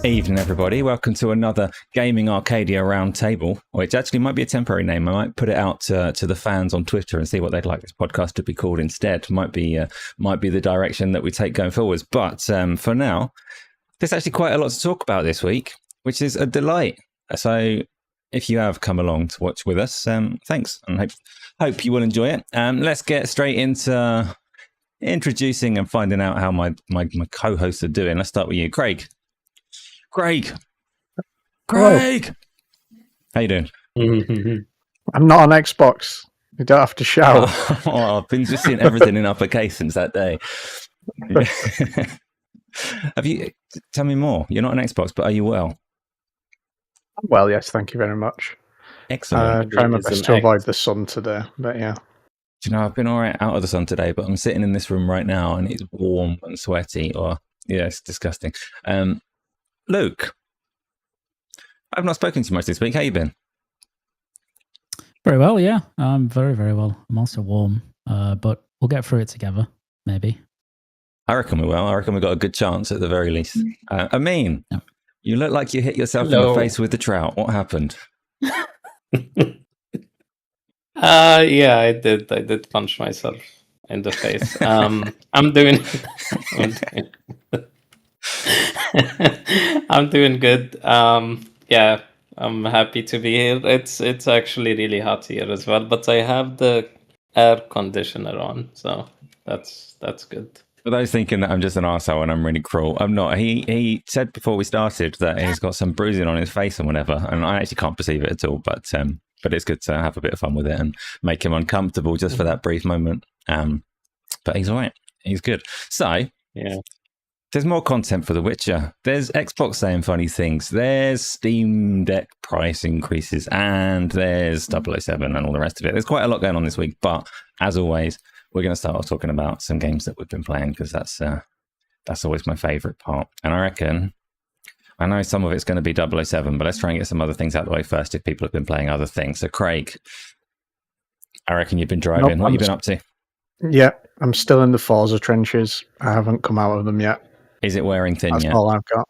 Evening, everybody. Welcome to another Gaming Arcadia Roundtable, which actually might be a temporary name. I might put it out to the fans on Twitter and see what they'd like this podcast to be called instead. Might be the direction that we take going forwards. But for now, there's actually quite a lot to talk about this week, which is a delight. So if you have come along to watch with us, thanks, and hope you will enjoy it. Let's get straight into introducing and finding out how my co-hosts are doing. Let's start with you, Craig. Craig. How you doing? I'm not on Xbox. You don't have to shout. I've been just seeing everything in uppercase since that day. Tell me more. You're not on Xbox, but are you well? Well, yes, thank you very much. Excellent. Trying my best to avoid the sun today, but yeah. Do you know, I've been all right out of the sun today, but I'm sitting in this room right now and it's warm and sweaty. It's disgusting. Luke, I've not spoken to you much this week. How you been? Very well, yeah. I'm very, very well. I'm also warm, but we'll get through it together, maybe. I reckon we will. I reckon we've got a good chance at the very least. Amine, yeah. You look like you hit yourself in the face with the trout. What happened? Yeah, I did punch myself in the face. I'm doing I'm doing good. Yeah, I'm happy to be here. It's actually really hot here as well, but I have the air conditioner on, so that's good. For those thinking that I'm just an arsehole and I'm really cruel, I'm not. He said before we started that he's got some bruising on his face and whatever, and I actually can't perceive it at all, but it's good to have a bit of fun with it and make him uncomfortable just for that brief moment. But he's all right. He's good. So, yeah. There's more content for The Witcher. There's Xbox saying funny things. There's Steam Deck price increases. And there's 007 and all the rest of it. There's quite a lot going on this week. But as always, we're going to start off talking about some games that we've been playing because that's always my favourite part. And I know some of it's going to be 007, but let's try and get some other things out of the way first if people have been playing other things. So, Craig, I reckon you've been driving. What have you been up to? Yeah, I'm still in the Forza trenches. I haven't come out of them yet. Is it wearing thin yet? That's all I've got.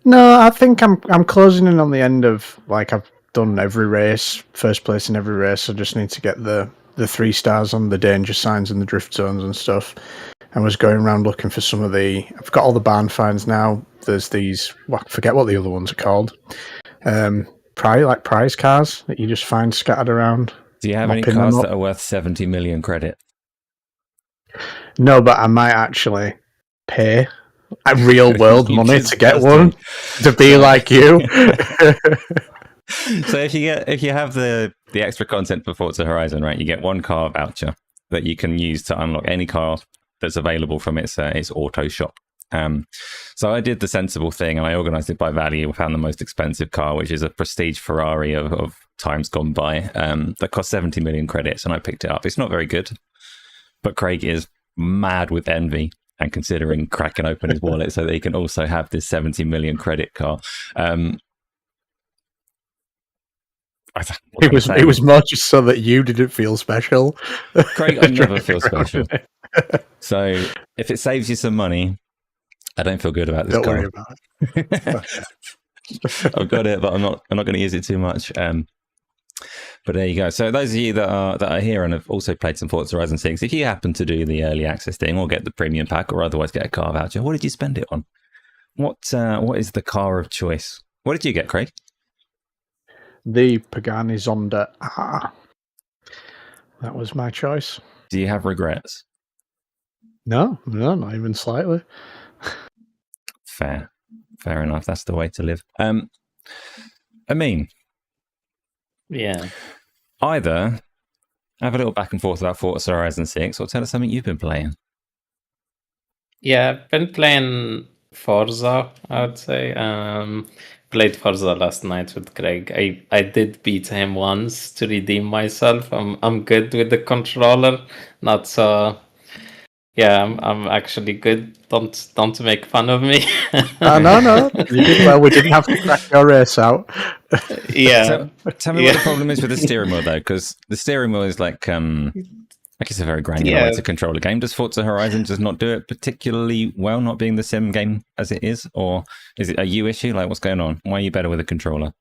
No, I think I'm closing in on the end of, like, I've done every race, first place in every race. I just need to get the 3 stars on the danger signs and the drift zones and stuff. I was going around looking for some of I've got all the barn finds now. There's these, I forget what the other ones are called. Prize cars that you just find scattered around. Do you have any cars that are worth 70 million credit? No, but I might actually pay real world money to get one to be like you. So if you have the extra content for Forza Horizon, right, you get 1 car voucher that you can use to unlock any car that's available from its auto shop. So I did the sensible thing and I organized it by value. We found the most expensive car, which is a prestige Ferrari of times gone by, that cost 70 million credits, and I picked it up. It's not very good, but Craig is mad with envy and considering cracking open his wallet so that he can also have this 70 million credit car. It was more just so that you didn't feel special. Craig, I never feel special. So if it saves you some money, I don't feel good about this car. Don't worry about it. I've got it, but I'm not going to use it too much. But there you go. So those of you that are here and have also played some Forza Horizon 6, if you happen to do the early access thing or get the premium pack or otherwise get a car voucher, what did you spend it on? What is the car of choice? What did you get, Craig? the Pagani Zonda R. That was my choice. Do you have regrets? No, not even slightly. Fair enough. That's the way to live. Amine, Yeah. either have a little back and forth about Forza Horizon 6 or tell us something you've been playing. Yeah, I've been playing Forza, I would say. Played Forza last night with Greg. I did beat him once to redeem myself. I'm good with the controller. Not so. Yeah, I'm actually good. Don't make fun of me. No. You did well. We didn't have to crack your race out. Yeah. Tell me what the problem is with the steering wheel, though, because the steering wheel is like it's a very granular way to control a game. Does Forza Horizon just not do it particularly well, not being the sim game as it is? Or is it a you issue? Like, what's going on? Why are you better with a controller?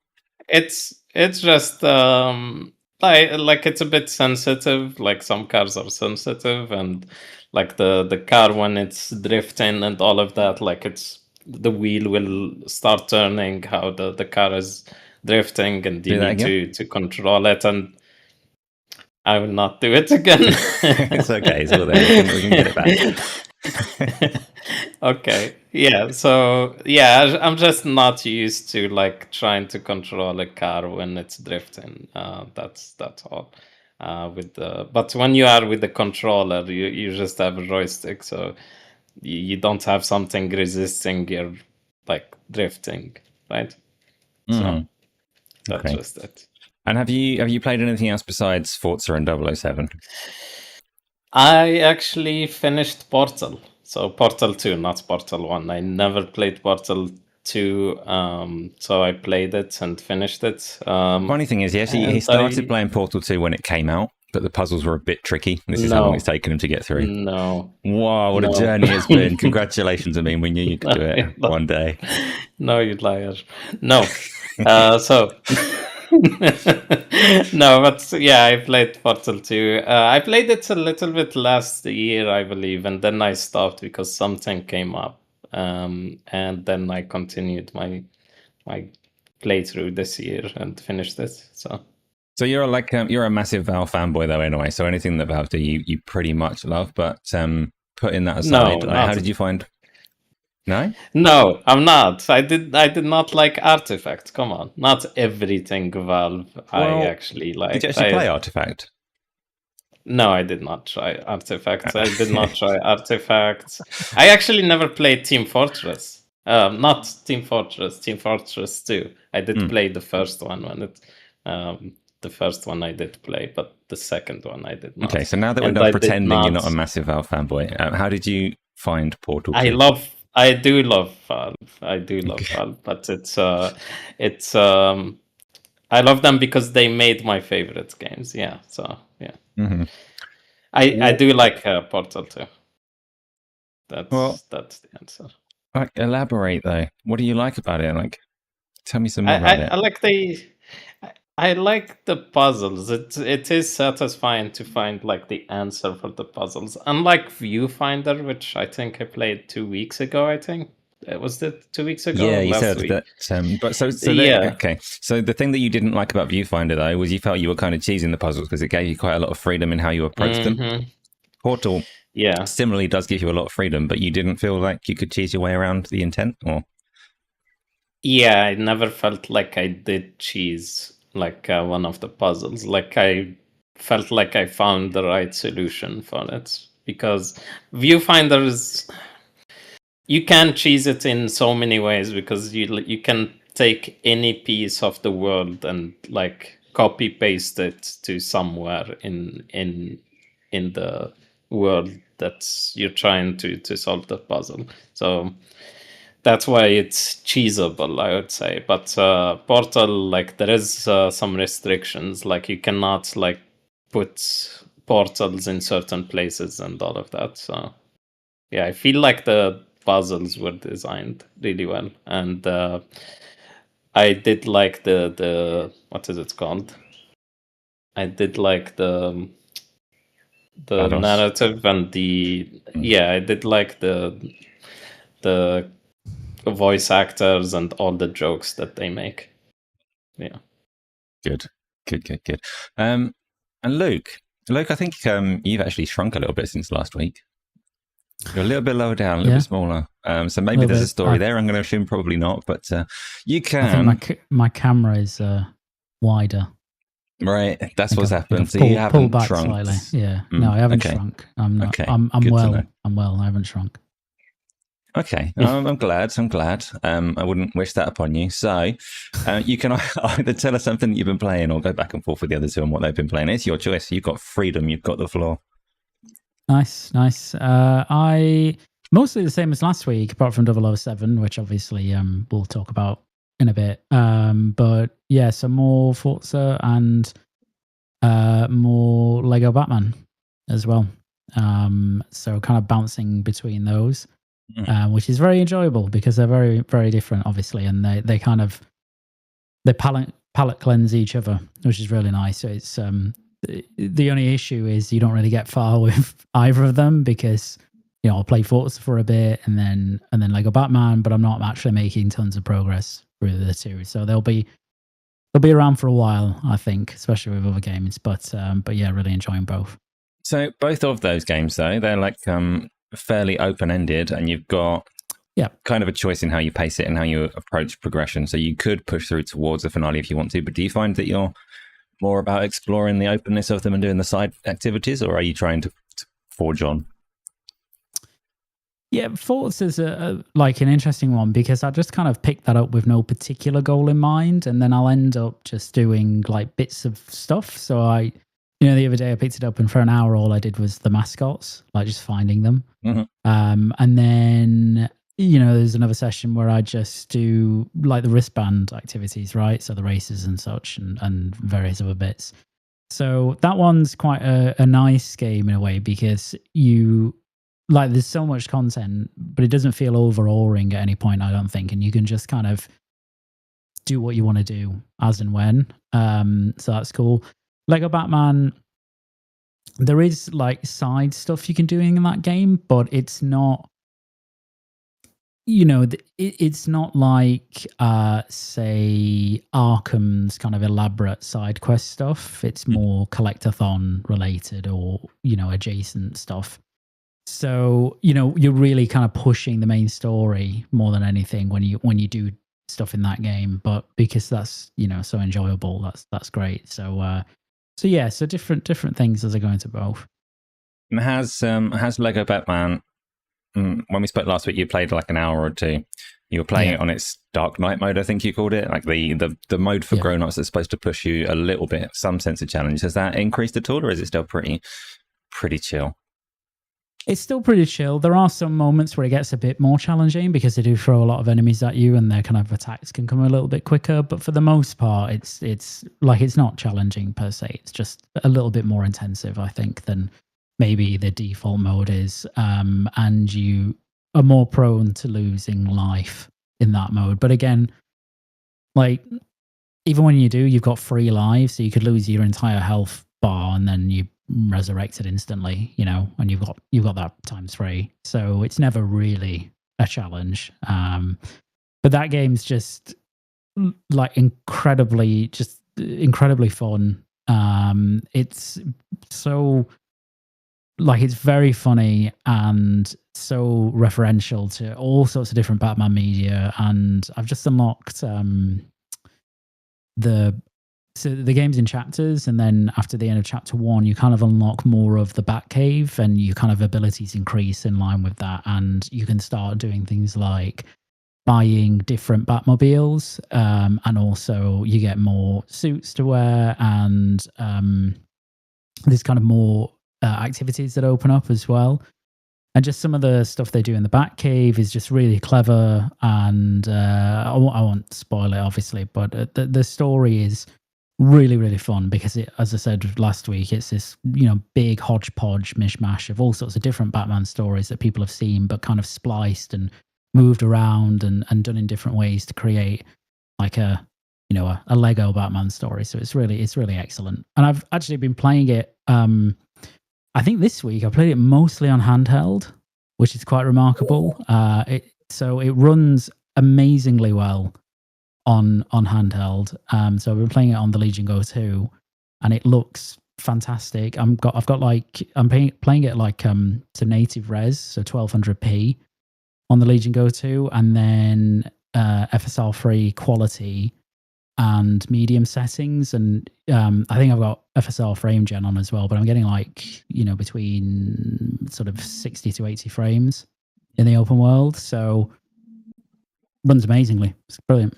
It's just like it's a bit sensitive. Like some cars are sensitive, and like the car when it's drifting and all of that, like the wheel will start turning how the car is drifting, and you need to control it. And I will not do it again. It's okay. It's all there. We can get it back. Okay. Yeah. So yeah, I'm just not used to like trying to control a car when it's drifting. That's all. But when you are with the controller, you just have a joystick, so you don't have something resisting your like drifting, right? So that's just it. And have you played anything else besides Forza and 007? I actually finished Portal. So Portal 2, not Portal 1. I never played Portal 2, so I played it and finished it. Funny thing is, he started playing Portal 2 when it came out, but the puzzles were a bit tricky. This is how long it's taken him to get through. No. Wow, what a journey it's been. Congratulations, Amine. We knew you could do it one day. No, you liar. No. No, but yeah, I played Portal 2. I played it a little bit last year, I believe, and then I stopped because something came up. And then I continued my playthrough this year and finished it. So you're a massive Valve fanboy though, anyway. So anything that Valve do, you pretty much love. But putting that aside, how did you find? No, I'm not. I did not like Artifact. Come on, not everything Valve. I actually like. Did you actually play Artifact? No, I did not try Artifact. I did not try Artifact. I actually never played Team Fortress. Not Team Fortress. Team Fortress 2. I did play the first one when it. The first one I did play, but the second one I did not. Okay, so now that we're done pretending you're not a massive Valve fanboy, how did you find Portal 2? I do love Valve. Valve, but it's I love them because they made my favorite games. Yeah, so yeah. Mm-hmm. I do like Portal 2. That's the answer. Elaborate though. What do you like about it? Like, tell me some more about it. I like the puzzles. It is satisfying to find like the answer for the puzzles. Unlike Viewfinder, which I think I played 2 weeks ago. I think was it 2 weeks ago? Yeah, you said that. But okay. So the thing that you didn't like about Viewfinder though was you felt you were kind of cheesing the puzzles because it gave you quite a lot of freedom in how you approached them. Portal, similarly does give you a lot of freedom, but you didn't feel like you could cheese your way around the intent, or? Yeah, I never felt like I did cheese like one of the puzzles. Like I felt like I found the right solution for it, because Viewfinder is, you can cheese it in so many ways, because you can take any piece of the world and like copy paste it to somewhere in the world that you're trying to solve the puzzle. So that's why it's cheesable, I would say. But Portal, like there is some restrictions, like you cannot like put portals in certain places and all of that. So yeah, I feel like the puzzles were designed really well, and I did like the what is it called? I did like the narrative and I did like the voice actors and all the jokes that they make. Yeah. Good. And Luke, I think you've actually shrunk a little bit since last week. You're a little bit lower down, a little bit smaller. So maybe there's a story there. I'm going to assume probably not, but you can. I think my camera is wider. Right, that's what's happened. So pull, you haven't back shrunk slightly. Yeah, no, I haven't shrunk. I'm not. Okay. I'm well. I'm well. I haven't shrunk. Okay, I'm glad. I wouldn't wish that upon you. So you can either tell us something that you've been playing or go back and forth with the other two on what they've been playing. It's your choice. You've got freedom. You've got the floor. Nice. I mostly the same as last week, apart from 007, which obviously we'll talk about in a bit. But yeah, some more Forza and more Lego Batman as well. So kind of bouncing between those, which is very enjoyable because they're very, very different, obviously, and they kind of palette cleanse each other, which is really nice. So it's the only issue is you don't really get far with either of them because I'll play Forza for a bit and then Lego Batman, but I'm not actually making tons of progress through the two. So they'll be around for a while, I think, especially with other games. But yeah, really enjoying both. So both of those games, though, they're like fairly open-ended, and you've got kind of a choice in how you pace it and how you approach progression. So you could push through towards the finale if you want to, but do you find that you're more about exploring the openness of them and doing the side activities, or are you trying to forge on? Yeah, Forza is like an interesting one because I just kind of picked that up with no particular goal in mind, and then I'll end up just doing like bits of stuff. So the other day I picked it up, and for an hour all I did was the mascots, like just finding them. And then there's another session where I just do like the wristband activities, right? So the races and such, and various other bits. So that one's quite a nice game in a way because there's so much content, but it doesn't feel overawing at any point, I don't think. And you can just kind of do what you want to do as and when. So that's cool. Lego Batman, there is like side stuff you can do in that game, but it's not, it's not like, say, Arkham's kind of elaborate side quest stuff. It's more collectathon related or, adjacent stuff. So, you're really kind of pushing the main story more than anything when you do stuff in that game. But because that's, so enjoyable, that's great. So different things as I go into both. And has Lego Batman, when we spoke last week, you played like an hour or two. You were playing it on its Dark Knight mode, I think you called it, like the mode for grown-ups that's supposed to push you a little bit, some sense of challenge. Has that increased at all, or is it still pretty chill? It's still pretty chill. There are some moments where it gets a bit more challenging because they do throw a lot of enemies at you and their kind of attacks can come a little bit quicker. But for the most part, it's not challenging per se. It's just a little bit more intensive, I think, than maybe the default mode is. And you are more prone to losing life in that mode. But again, like, even when you do, you've got 3 lives, so you could lose your entire health bar and then you resurrected instantly, and you've got that times 3. So it's never really a challenge. But that game's just like incredibly fun. It's so like it's very funny and so referential to all sorts of different Batman media. And I've just unlocked So the game's in chapters, and then after the end of chapter 1, you kind of unlock more of the Batcave, and your kind of abilities increase in line with that. And you can start doing things like buying different Batmobiles, and also you get more suits to wear, and there's kind of more activities that open up as well. And just some of the stuff they do in the Batcave is just really clever. And I won't spoil it, obviously, but the story is really, really fun because it, as I said last week, it's this, big hodgepodge mishmash of all sorts of different Batman stories that people have seen, but kind of spliced and moved around and done in different ways to create like a Lego Batman story. So it's really excellent. And I've actually been playing it. I think this week I played it mostly on handheld, which is quite remarkable. So it runs amazingly well on handheld. So I've been playing it on the Legion Go 2, and it looks fantastic. I'm playing it like to native res, so 1200p on the Legion Go 2, and then FSR free quality and medium settings, and I think I've got FSR frame gen on as well, but I'm getting like, between sort of 60 to 80 frames in the open world, so runs amazingly. It's brilliant.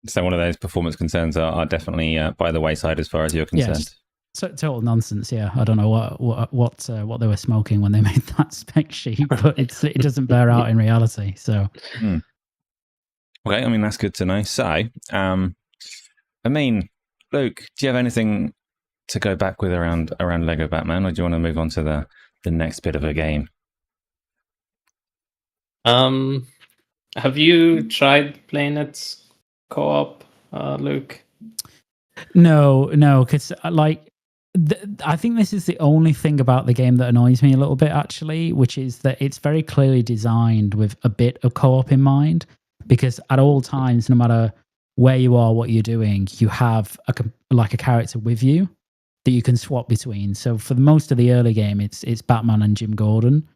So one of those performance concerns are definitely by the wayside as far as you're concerned. So total nonsense. Yeah, I don't know what they were smoking when they made that spec sheet, but it doesn't bear out in reality. So, okay, I mean that's good to know. So, I mean, Luke, do you have anything to go back with around Lego Batman, or do you want to move on to the next bit of a game? Have you tried playing it co-op, Luke? No, because I think this is the only thing about the game that annoys me a little bit, actually, which is that it's very clearly designed with a bit of co-op in mind, because at all times, no matter where you are, what you're doing, you have a character with you that you can swap between. So for most of the early game, it's Batman and Jim Gordon.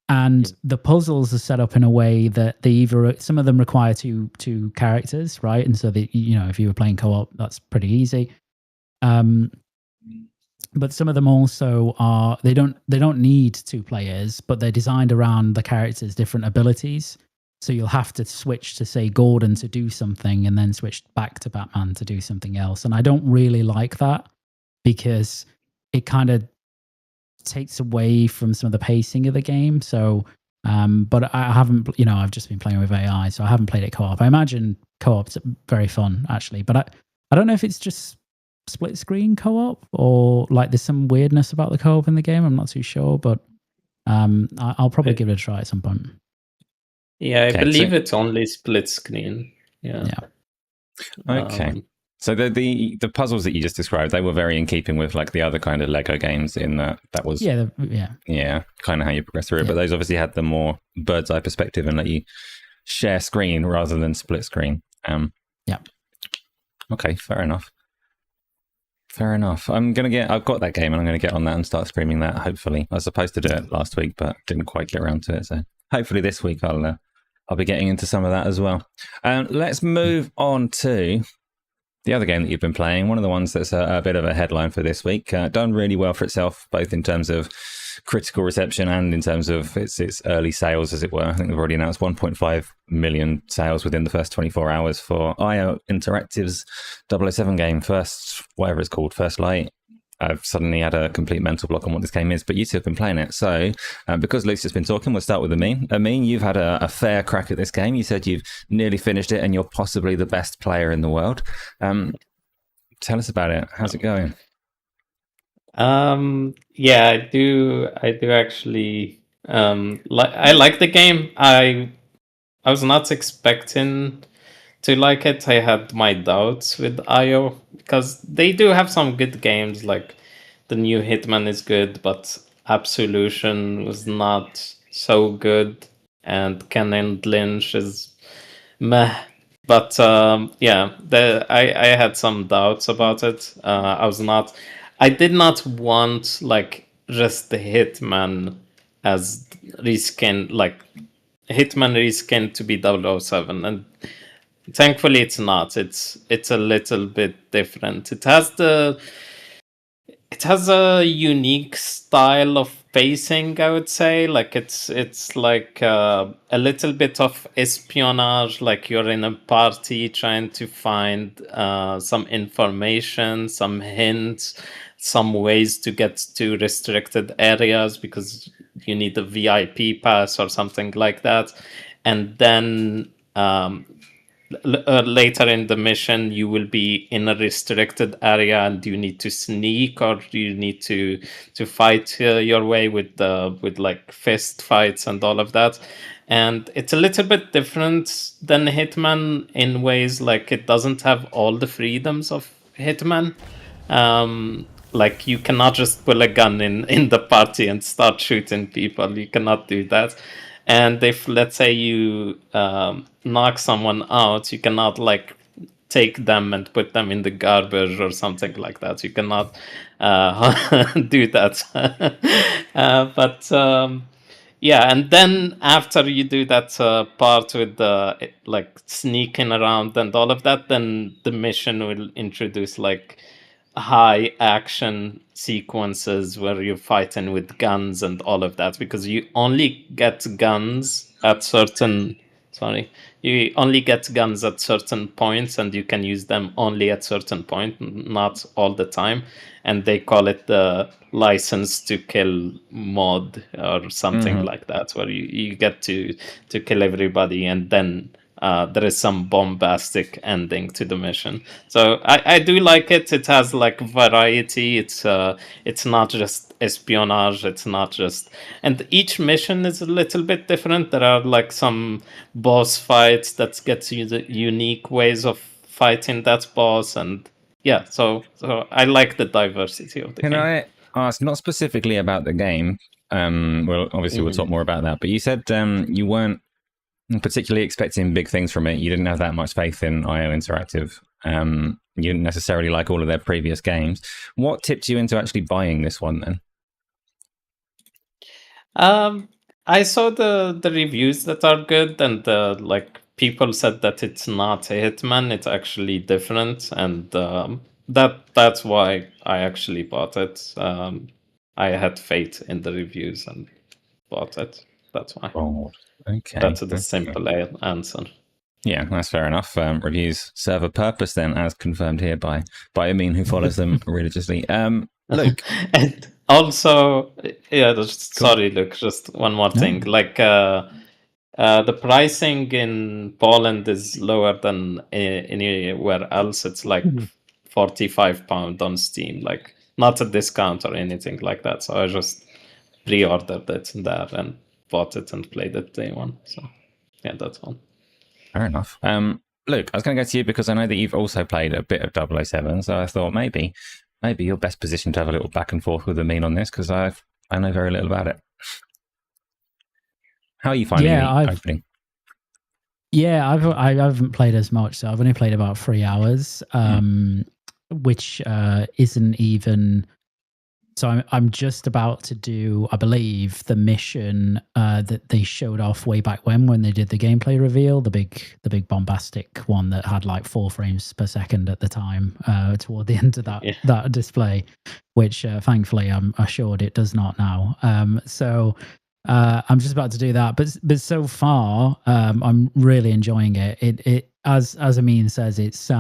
And the puzzles are set up in a way that some of them require two characters, right? And so that, if you were playing co-op, that's pretty easy. But some of them also are, they don't need two players, but they're designed around the character's different abilities. So you'll have to switch to, say, Gordon to do something and then switch back to Batman to do something else. And I don't really like that, because it kind of takes away from some of the pacing of the game. So, but I haven't, I've just been playing with AI, so I haven't played it co-op. I imagine co-op's very fun, actually, but I don't know if it's just split screen co-op or like there's some weirdness about the co-op in the game. I'm not too sure, but I'll probably give it a try at some point. Yeah, I believe it's only split screen. Yeah. Okay. So the puzzles that you just described, they were very in keeping with like the other kind of Lego games in that was kind of how you progress through it. But those obviously had the more bird's eye perspective and let you share screen rather than split screen. Okay, fair enough. I've got that game and I'm going to get on that and start streaming that, hopefully. I was supposed to do it last week, but didn't quite get around to it. So hopefully this week I'll be getting into some of that as well. Let's move on to the other game that you've been playing, one of the ones that's a bit of a headline for this week. Done really well for itself, both in terms of critical reception and in terms of its early sales, as it were. I think they've already announced 1.5 million sales within the first 24 hours for IO Interactive's 007 game, First Light. I've suddenly had a complete mental block on what this game is, but you two have been playing it. So, because Luke's just been talking, we'll start with Amine. Amine, you've had a fair crack at this game. You said you've nearly finished it and you're possibly the best player in the world. Tell us about it. How's it going? Yeah, I do actually. I like the game. I was not expecting to like it. I had my doubts with IO because they do have some good games. Like the new Hitman is good, but Absolution was not so good, and Ken and Lynch is meh. But I had some doubts about it. I did not want like just the Hitman as reskin, like Hitman reskin to be 007, and thankfully it's not. It's a little bit different. It has a unique style of pacing, I would say. Like it's like a little bit of espionage, like you're in a party trying to find some information, some hints, some ways to get to restricted areas because you need a VIP pass or something like that. And then later in the mission, you will be in a restricted area and you need to sneak, or you need to fight your way with like fist fights and all of that. And it's a little bit different than Hitman in ways like it doesn't have all the freedoms of Hitman. Like you cannot just pull a gun in the party and start shooting people. You cannot do that. And if, let's say, you knock someone out, you cannot like take them and put them in the garbage or something like that. You cannot do that. Yeah, and then after you do that part with the like sneaking around and all of that, then the mission will introduce like high action sequences where you're fighting with guns and all of that, because you only get guns at certain you only get guns at certain points, and you can use them only at certain point, not all the time. And they call it the license to kill mod or something like that, where you get to kill everybody, and then there is some bombastic ending to the mission. So I do like it. It has like variety. It's not just espionage. It's not just, and each mission is a little bit different. There are like some boss fights that gets you the unique ways of fighting that boss, and yeah. So I like the diversity of the game. Can I ask, not specifically about the game? Well, obviously we'll talk more about that. But you said you weren't particularly expecting big things from it. You didn't have that much faith in IO Interactive. You didn't necessarily like all of their previous games. What tipped you into actually buying this one then? I saw the reviews that are good, and like people said that it's not a Hitman, it's actually different, and that's why I actually bought it. I had faith in the reviews and bought it. That's why. Oh, okay. That's the simple answer. Yeah, that's fair enough. Reviews serve a purpose then, as confirmed here by Amine, who follows them religiously. Luke. And also, yeah, sorry, Luke, just one more thing. Like, the pricing in Poland is lower than anywhere else. It's like £45 on Steam, like not a discount or anything like that. So I just pre-ordered it there and bought it and played it day one. So yeah, that's one. Fair enough. Luke, I was going to go to you because I know that you've also played a bit of 007, so I thought maybe you're best positioned to have a little back and forth with Amine on this, because I know very little about it. How are you finding the opening? Yeah, I haven't played as much, so I've only played about 3 hours, which isn't even. So I'm just about to do, I believe, the mission that they showed off way back when they did the gameplay reveal, the big bombastic one that had like 4 frames per second at the time toward the end of that display, which thankfully I'm assured it does not now. So I'm just about to do that, but so far I'm really enjoying it. It as Amine says, it's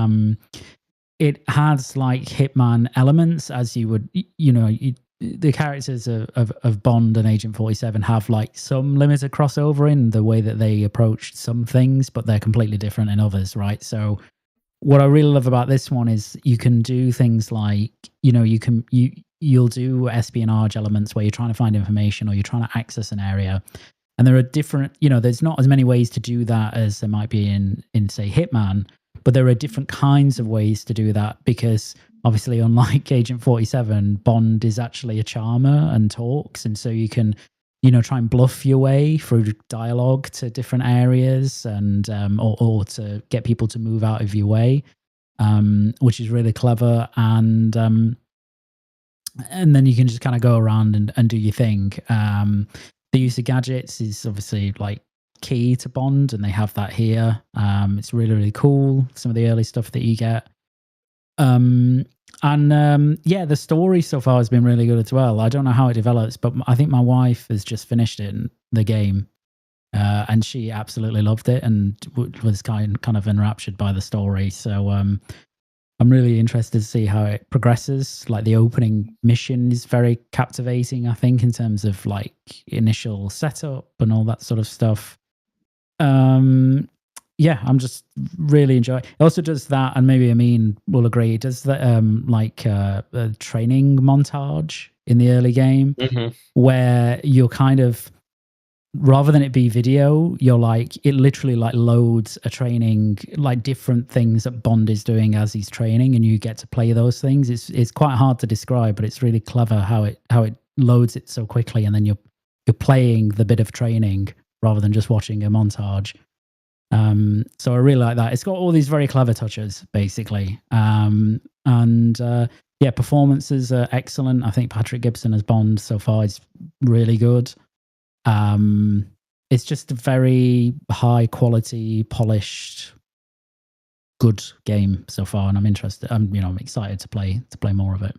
it has like Hitman elements, as you would, the characters of Bond and Agent 47 have like some limited crossover in the way that they approach some things, but they're completely different in others, right? So what I really love about this one is you can do things like, you'll do espionage elements where you're trying to find information or you're trying to access an area. And there are different, there's not as many ways to do that as there might be in say, Hitman. But there are different kinds of ways to do that, because obviously, unlike Agent 47, Bond is actually a charmer and talks. And so you can, try and bluff your way through dialogue to different areas and or to get people to move out of your way, which is really clever. And then you can just kind of go around and do your thing. The use of gadgets is obviously like key to Bond, and they have that here. It's really, really cool, some of the early stuff that you get. The story so far has been really good as well. I don't know how it develops, but I think my wife has just finished the game, and she absolutely loved it and was kind of enraptured by the story. So I'm really interested to see how it progresses. Like the opening mission is very captivating, I think, in terms of like initial setup and all that sort of stuff. I'm just really enjoying it. Also does that, and maybe Amine will agree, it does that a training montage in the early game, where you're kind of, rather than it be video, you're like, it literally like loads a training, like different things that Bond is doing as he's training, and you get to play those things. It's quite hard to describe, but it's really clever how it loads it so quickly, and then you're playing the bit of training rather than just watching a montage. So I really like that. It's got all these very clever touches, basically. Yeah, performances are excellent. I think Patrick Gibson as Bond so far is really good. It's just a very high quality, polished, good game so far, and I'm interested. I'm excited to play more of it.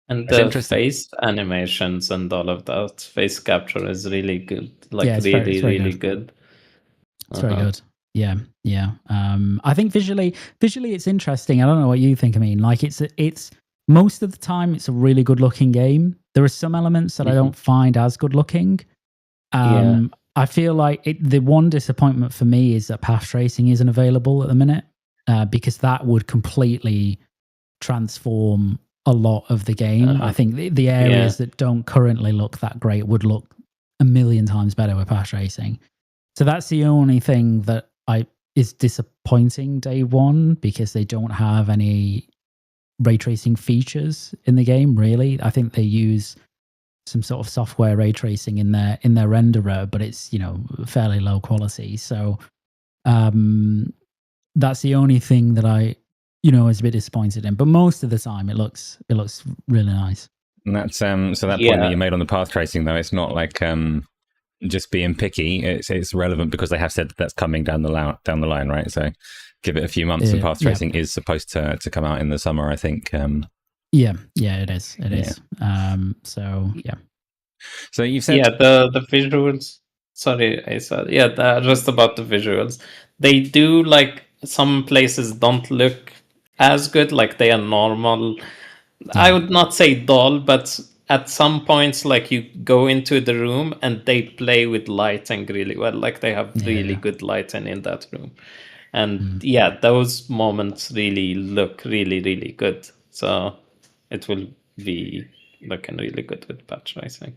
And the face animations and all of that face capture is really good. Like it's really good. It's very good. Yeah. I think visually it's interesting. I don't know what you think. I mean, like it's most of the time it's a really good looking game. There are some elements that I don't find as good looking. I feel like the one disappointment for me is that path tracing isn't available at the minute, because that would completely transform a lot of the game. I think the areas that don't currently look that great would look a million times better with path tracing. So that's the only thing that is disappointing day one, because they don't have any ray tracing features in the game, really. I think they use some sort of software ray tracing in their renderer, but it's fairly low quality. So that's the only thing that I is a bit disappointed in. But most of the time it looks really nice. And that's so that point that you made on the path tracing, though, it's not like just being picky. It's relevant because they have said that's coming down the line, right? So give it a few months, and path tracing is supposed to come out in the summer, I think. Yeah, it is. So yeah. So you've said the visuals. Sorry, I said just about the visuals. They do, like, some places don't look as good, like they are normal. I would not say dull, but at some points, like, you go into the room and they play with lighting really well. Like, they have really good lighting in that room. And those moments really look really, really good. So it will be looking really good with patch tracing.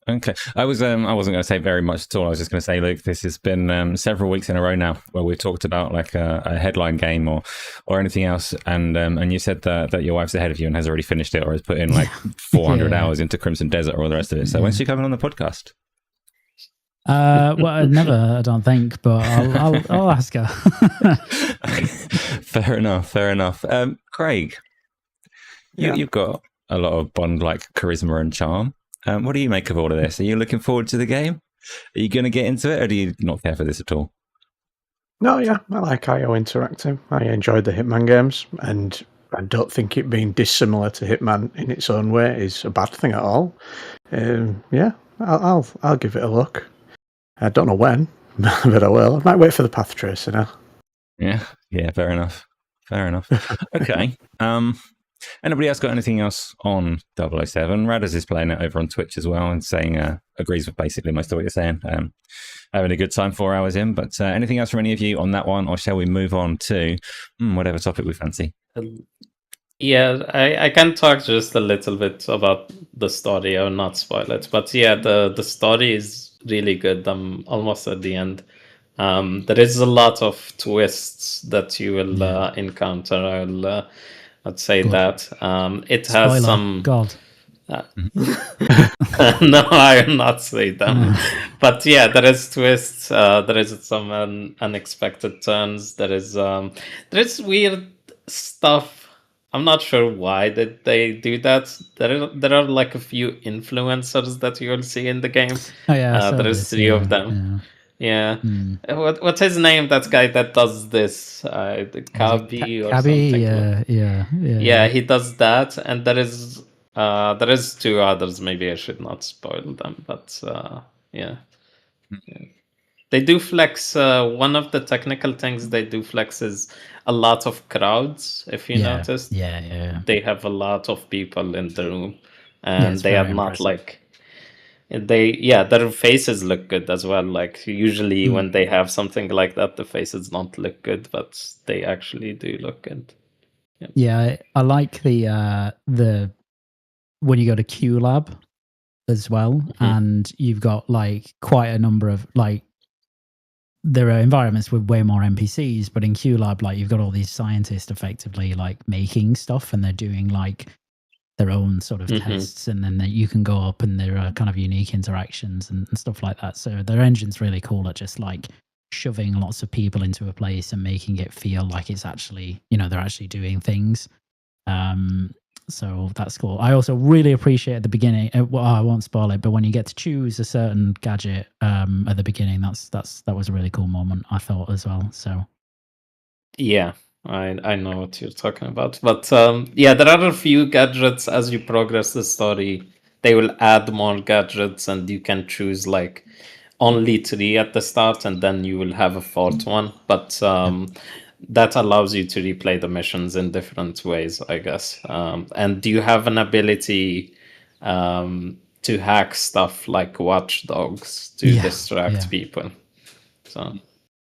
Okay. I wasn't going to say very much at all. I was just going to say, Luke, this has been several weeks in a row now where we've talked about like a headline game or anything else, and you said that your wife's ahead of you and has already finished it or has put in like 400 hours into Crimson Desert or all the rest of it. So when's she coming on the podcast? Well, never, I don't think, but I'll ask her. Fair enough. Craig, you've got a lot of Bond-like charisma and charm. What do you make of all of this? Are you looking forward to the game? Are you going to get into it, or do you not care for this at all? No, yeah, I like IO Interactive. I enjoyed the Hitman games, and I don't think it being dissimilar to Hitman in its own way is a bad thing at all. I'll give it a look. I don't know when, but I will. I might wait for the path tracer now. Yeah, fair enough. Okay. Anybody else got anything else on 007? Radaz is playing it over on Twitch as well and saying agrees with basically most of what you're saying. Having a good time 4 hours in, but anything else from any of you on that one, or shall we move on to whatever topic we fancy? I can talk just a little bit about the story. I will not spoil it, but the story is really good. I'm almost at the end. There is a lot of twists that you will encounter. I'd say that it has Spoiler. some. God. No, I will not say them. But there is twists. There is some unexpected turns. There is weird stuff. I'm not sure why did they do that. There are like a few influencers that you will see in the game. Oh yeah, there is 3 of them. Yeah. What's his name? That guy that does this, Kabi or something. Yeah, he does that, and there is 2 others. Maybe I should not spoil them, but they do flex. One of the technical things they do flex is a lot of crowds. If you noticed, they have a lot of people in the room, and they are not like. Their faces look good as well. Like usually when they have something like that, the faces don't look good, but they actually do look good. Yeah, I like the when you go to Q Lab as well, and you've got like quite a number of like there are environments with way more NPCs, but in Q Lab, like you've got all these scientists effectively like making stuff, and they're their own sort of tests, and then you can go up and there are kind of unique interactions and stuff like that. So their engine's really cool at just like shoving lots of people into a place and making it feel like it's actually, you know, they're actually doing things. So that's cool. I also really appreciate at the beginning, well, I won't spoil it, but when you get to choose a certain gadget at the beginning, that was a really cool moment, I thought, as well. So yeah, I know what you're talking about. But yeah, there are a few gadgets as you progress the story. They will add more gadgets, and you can choose like only 3 at the start, and then you will have a 4th one. But that allows you to replay the missions in different ways, I guess. And you have an ability to hack stuff like watchdogs to distract people. So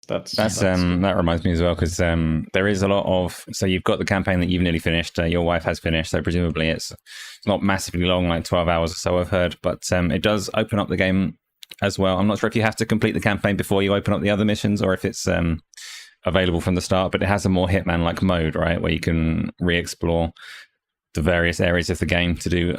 that reminds me as well, because there is a lot of, so you've got the campaign that you've nearly finished, your wife has finished, so presumably it's not massively long, like 12 hours or so I've heard, but it does open up the game as well. I'm not sure if you have to complete the campaign before you open up the other missions, or if it's available from the start, but it has a more Hitman-like mode, right, where you can re-explore the various areas of the game to do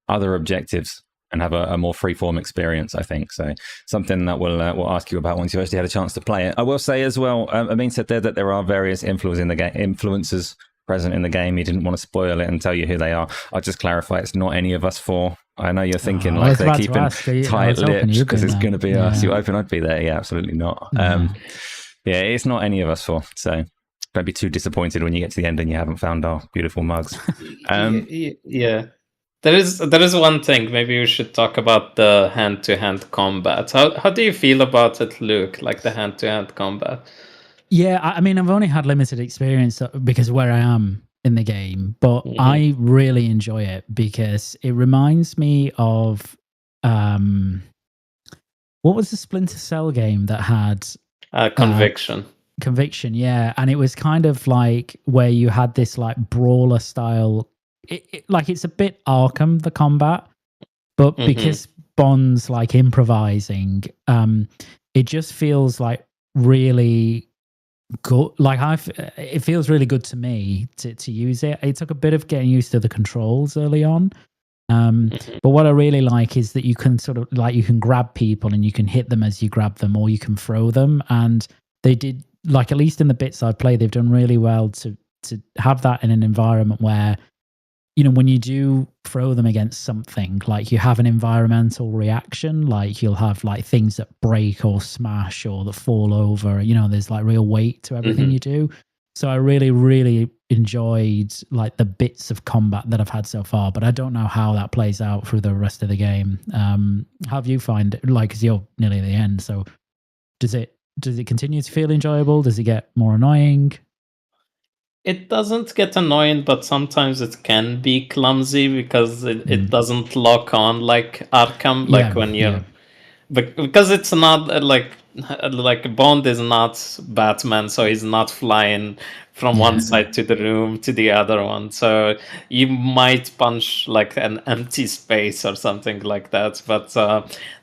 other objectives and have a more free-form experience, I think. So something that we'll ask you about once you've actually had a chance to play it. I will say as well, Amine said there that there are various influencers present in the game. He didn't want to spoil it and tell you who they are. I'll just clarify, it's not any of us 4. I know you're thinking like they're keeping tight lips because it's going to be us. You open, I'd be there. Yeah, absolutely not. Yeah, it's not any of us 4. So don't be too disappointed when you get to the end and you haven't found our beautiful mugs. Yeah. There is one thing. Maybe we should talk about the hand-to-hand combat. How do you feel about it, Luke? Like the hand-to-hand combat? Yeah, I mean, I've only had limited experience because of where I am in the game, but I really enjoy it because it reminds me of what was the Splinter Cell game that had Conviction? Conviction, yeah, and it was kind of like where you had this like brawler style. Like it's a bit Arkham, the combat, but because Bond's like improvising, it just feels like really good. Like it feels really good to me to use it. It took a bit of getting used to the controls early on, but what I really like is that you can sort of like you can grab people and you can hit them as you grab them, or you can throw them. And they did, like, at least in the bits I've played, they've done really well to have that in an environment where, you know, when you do throw them against something, like you have an environmental reaction, like you'll have like things that break or smash or that fall over, you know, there's like real weight to everything you do. So I really, really enjoyed like the bits of combat that I've had so far, but I don't know how that plays out through the rest of the game. How do you find it? Like, 'cause you're nearly at the end, so does it continue to feel enjoyable? Does it get more annoying? It doesn't get annoying, but sometimes it can be clumsy because it doesn't lock on like Arkham, like when you're... Because it's not like Bond is not Batman, so he's not flying from one side to the room to the other one. So you might punch like an empty space or something like that. But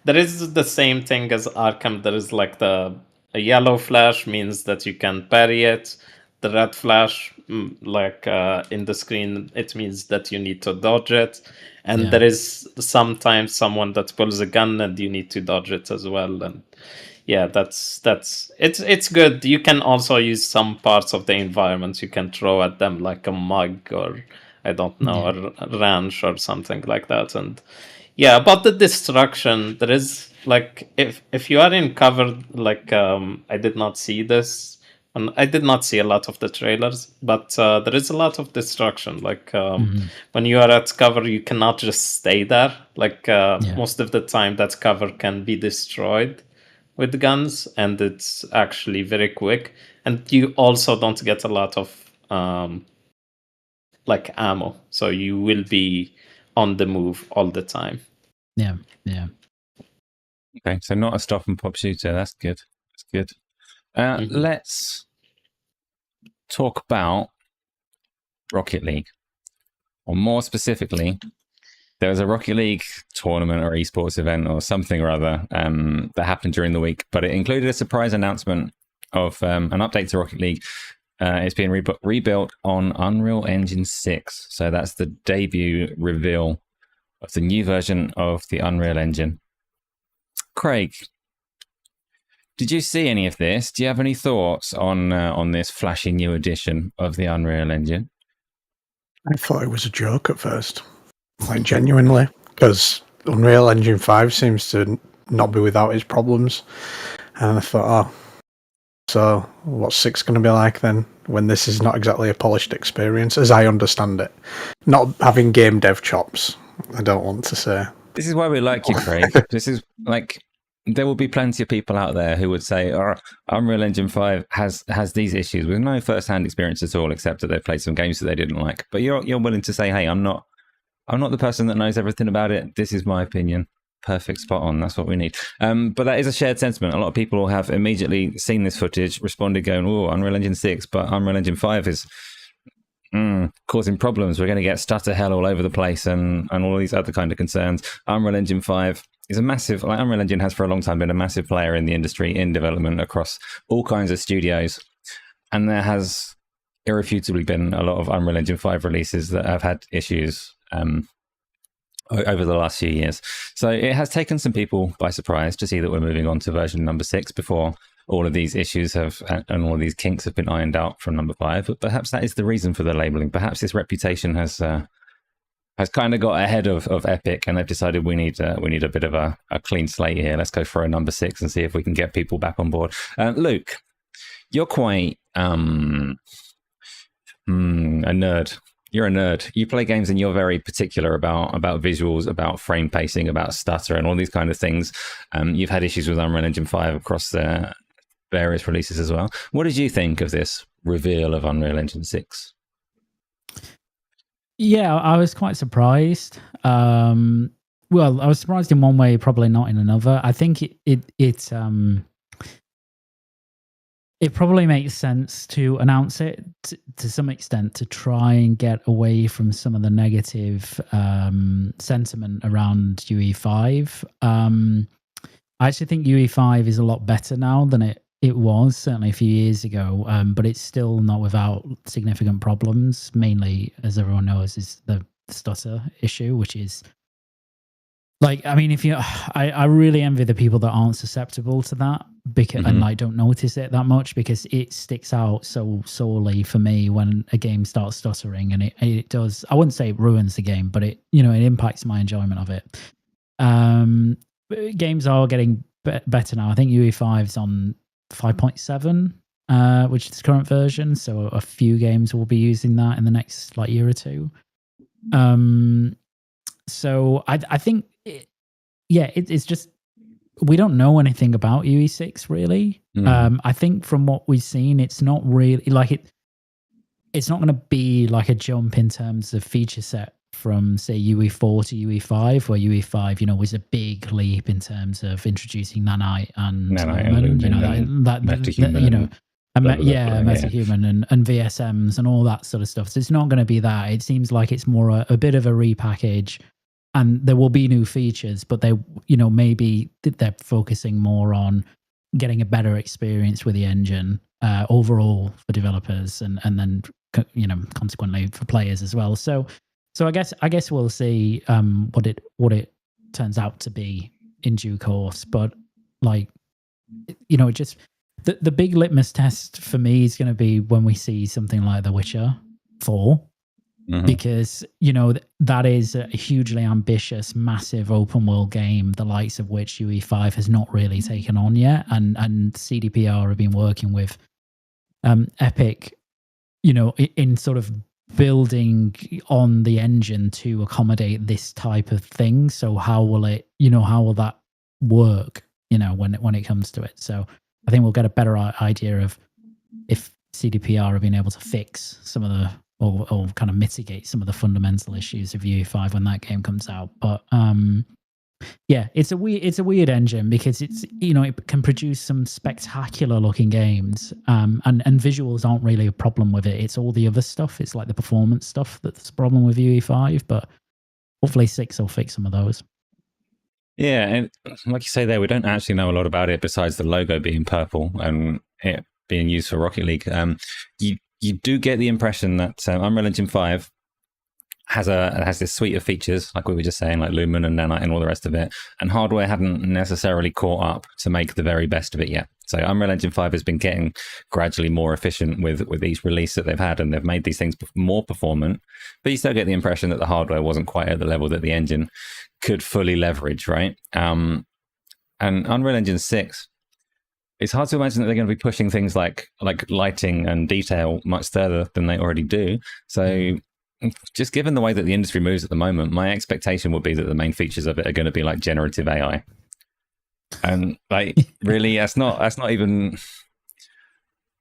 there is the same thing as Arkham. There is like a yellow flash means that you can parry it. The red flash, like in the screen, it means that you need to dodge it. And there is sometimes someone that pulls a gun and you need to dodge it as well. And yeah, it's good. You can also use some parts of the environment you can throw at them, like a mug or I don't know, a ranch or something like that. And yeah, about the destruction, there is like if you are in cover, like I did not see this. And I did not see a lot of the trailers, but there is a lot of destruction. Like when you are at cover, you cannot just stay there. Like most of the time, that cover can be destroyed with guns, and it's actually very quick. And you also don't get a lot of like ammo, so you will be on the move all the time. Yeah. Okay, so not a stop and pop shooter. That's good. That's good. Let's talk about Rocket League, or more specifically, there was a Rocket League tournament or esports event or something or other that happened during the week, but it included a surprise announcement of an update to Rocket League It's being rebuilt on Unreal Engine 6. So that's the debut reveal of the new version of the Unreal Engine. Craig, did you see any of this? Do you have any thoughts on this flashy new edition of the Unreal Engine? I thought it was a joke at first, like genuinely, because Unreal Engine 5 seems to not be without its problems. And I thought, oh, so what's 6 going to be like then, when this is not exactly a polished experience, as I understand it? Not having game dev chops, I don't want to say. This is why we like you, Craig. This is like, there will be plenty of people out there who would say, oh, Unreal Engine 5 has these issues with no first-hand experience at all, except that they've played some games that they didn't like. But you're willing to say, hey, I'm not the person that knows everything about it. This is my opinion. Perfect, spot on. That's what we need. But that is a shared sentiment. A lot of people have immediately seen this footage, responded going, oh, Unreal Engine 6, but Unreal Engine 5 is causing problems. We're going to get stutter hell all over the place and all these other kind of concerns. Unreal Engine 5 is a massive, like Unreal Engine has for a long time been a massive player in the industry, in development across all kinds of studios. And there has irrefutably been a lot of Unreal Engine 5 releases that have had issues over the last few years. So it has taken some people by surprise to see that we're moving on to version number 6 before all of these issues have and all of these kinks have been ironed out from number 5. But perhaps that is the reason for the labeling. Perhaps this reputation has kind of got ahead of Epic, and they've decided we need a bit of a clean slate here. Let's go for a number 6 and see if we can get people back on board. Luke, you're quite a nerd. You're a nerd. You play games and you're very particular about visuals, about frame pacing, about stutter and all these kind of things. You've had issues with Unreal Engine 5 across the various releases as well. What did you think of this reveal of Unreal Engine 6? Yeah, I was quite surprised. Well, I was surprised in one way, probably not in another. I think it probably makes sense to announce it to some extent to try and get away from some of the negative sentiment around UE5. I actually think UE5 is a lot better now than it was, certainly a few years ago, but it's still not without significant problems. Mainly, as everyone knows, is the stutter issue, which is like, I mean, I really envy the people that aren't susceptible to that because and like don't notice it that much, because it sticks out so sorely for me when a game starts stuttering, and it does. I wouldn't say it ruins the game, but it impacts my enjoyment of it. Games are getting better now. I think UE5 is on 5.7, which is the current version. So a few games will be using that in the next year or two. So I think, it's just, we don't know anything about UE6 really. I think from what we've seen, it's not really it's not going to be like a jump in terms of feature set from say UE4 to UE5, where UE5, was a big leap in terms of introducing nanite and metahuman, metahuman and VSMs and all that sort of stuff. So it's not going to be that. It seems like it's more a bit of a repackage, and there will be new features, but they, maybe they're focusing more on getting a better experience with the engine overall for developers, and then consequently for players as well. So I guess we'll see what it turns out to be in due course. But it just the big litmus test for me is going to be when we see something like The Witcher 4, because that is a hugely ambitious, massive open world game, the likes of which UE5 has not really taken on yet, and CDPR have been working with Epic, in sort of building on the engine to accommodate this type of thing. So how will that work, when it comes to it? So I think we'll get a better idea of if CDPR have been able to fix some of the, or kind of mitigate some of the fundamental issues of UE5 when that game comes out. But it's a weird engine, because it's it can produce some spectacular looking games, and visuals aren't really a problem with it. It's all the other stuff. It's like the performance stuff that's a problem with UE5. But hopefully 6 will fix some of those. Yeah, and like you say there, we don't actually know a lot about it besides the logo being purple and it being used for Rocket League. you do get the impression that Unreal Engine 5 has this suite of features, like we were just saying, like Lumen and Nanite and all the rest of it, and hardware hadn't necessarily caught up to make the very best of it yet. So Unreal Engine 5 has been getting gradually more efficient with each release that they've had, and they've made these things more performant, but you still get the impression that the hardware wasn't quite at the level that the engine could fully leverage, right? And Unreal Engine 6, it's hard to imagine that they're going to be pushing things like lighting and detail much further than they already do. So just given the way that the industry moves at the moment, my expectation would be that the main features of it are going to be like generative AI. And like, really, that's not even,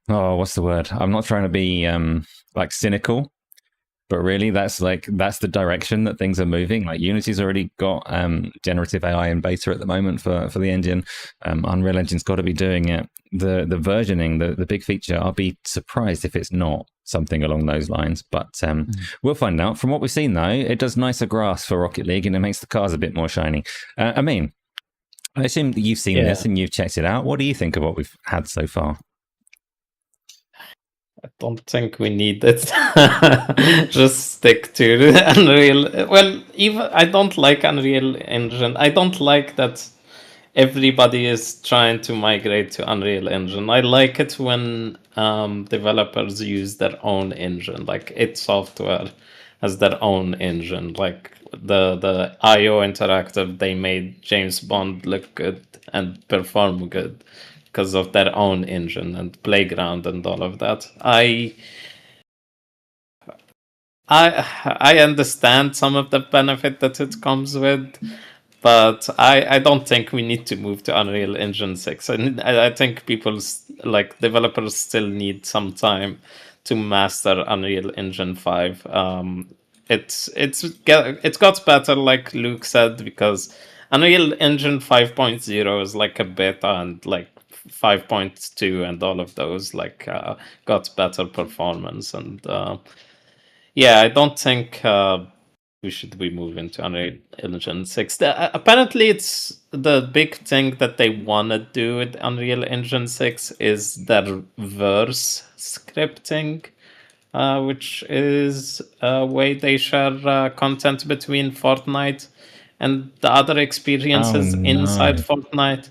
oh, what's the word? I'm not trying to be like cynical, but really that's the direction that things are moving. Like Unity's already got generative AI in beta at the moment for the engine. Unreal Engine's got to be doing it. The versioning, the big feature, I'll be surprised if it's not something along those lines, but we'll find out. From what we've seen though, it does nicer grass for Rocket League and it makes the cars a bit more shiny. Amine, I assume that you've seen this and you've checked it out. What do you think of what we've had so far? I don't think we need it. Just stick to Unreal. Well, even I don't like Unreal Engine. I don't like that everybody is trying to migrate to Unreal Engine. I like it when developers use their own engine, like id Software has their own engine. Like the IO Interactive, they made James Bond look good and perform good because of their own engine and Playground and all of that. I understand some of the benefit that it comes with, but I don't think we need to move to Unreal Engine 6. I think developers still need some time to master Unreal Engine 5. It got better, like Luke said, because Unreal Engine 5.0 is like a beta, and like 5.2 and all of those got better performance. And I don't think we should be moving to Unreal Engine 6. Apparently, it's the big thing that they want to do with Unreal Engine 6 is their verse scripting, which is a way they share content between Fortnite and the other experiences inside Fortnite.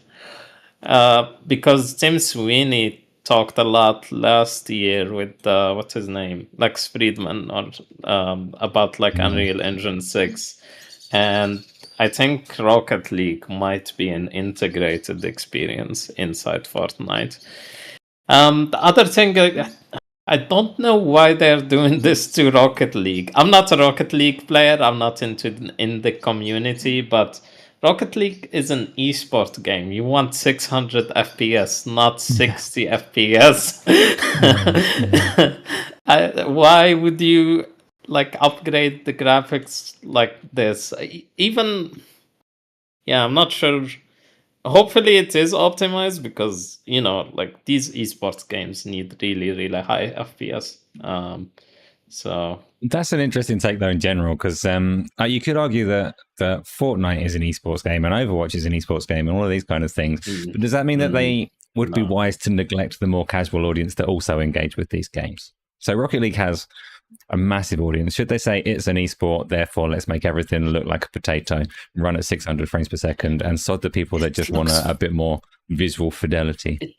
Because Tim Sweeney talked a lot last year with what's his name, Lex Friedman, or about Unreal Engine 6, and I think Rocket League might be an integrated experience inside Fortnite. The other thing, I don't know why they're doing this to Rocket League. I'm not a Rocket League player. I'm not in the community, but Rocket League is an esport game. You want 600 FPS, not 60 FPS. Why would you upgrade the graphics like this? I'm not sure. Hopefully it is optimized, because these esports games need really, really high FPS. So that's an interesting take, though, in general, because you could argue that Fortnite is an esports game and Overwatch is an esports game and all of these kind of things. But does that mean that they would be wise to neglect the more casual audience that also engage with these games? So Rocket League has a massive audience. Should they say it's an esport, therefore let's make everything look like a potato, run at 600 frames per second, and sod the people that just want a bit more visual fidelity?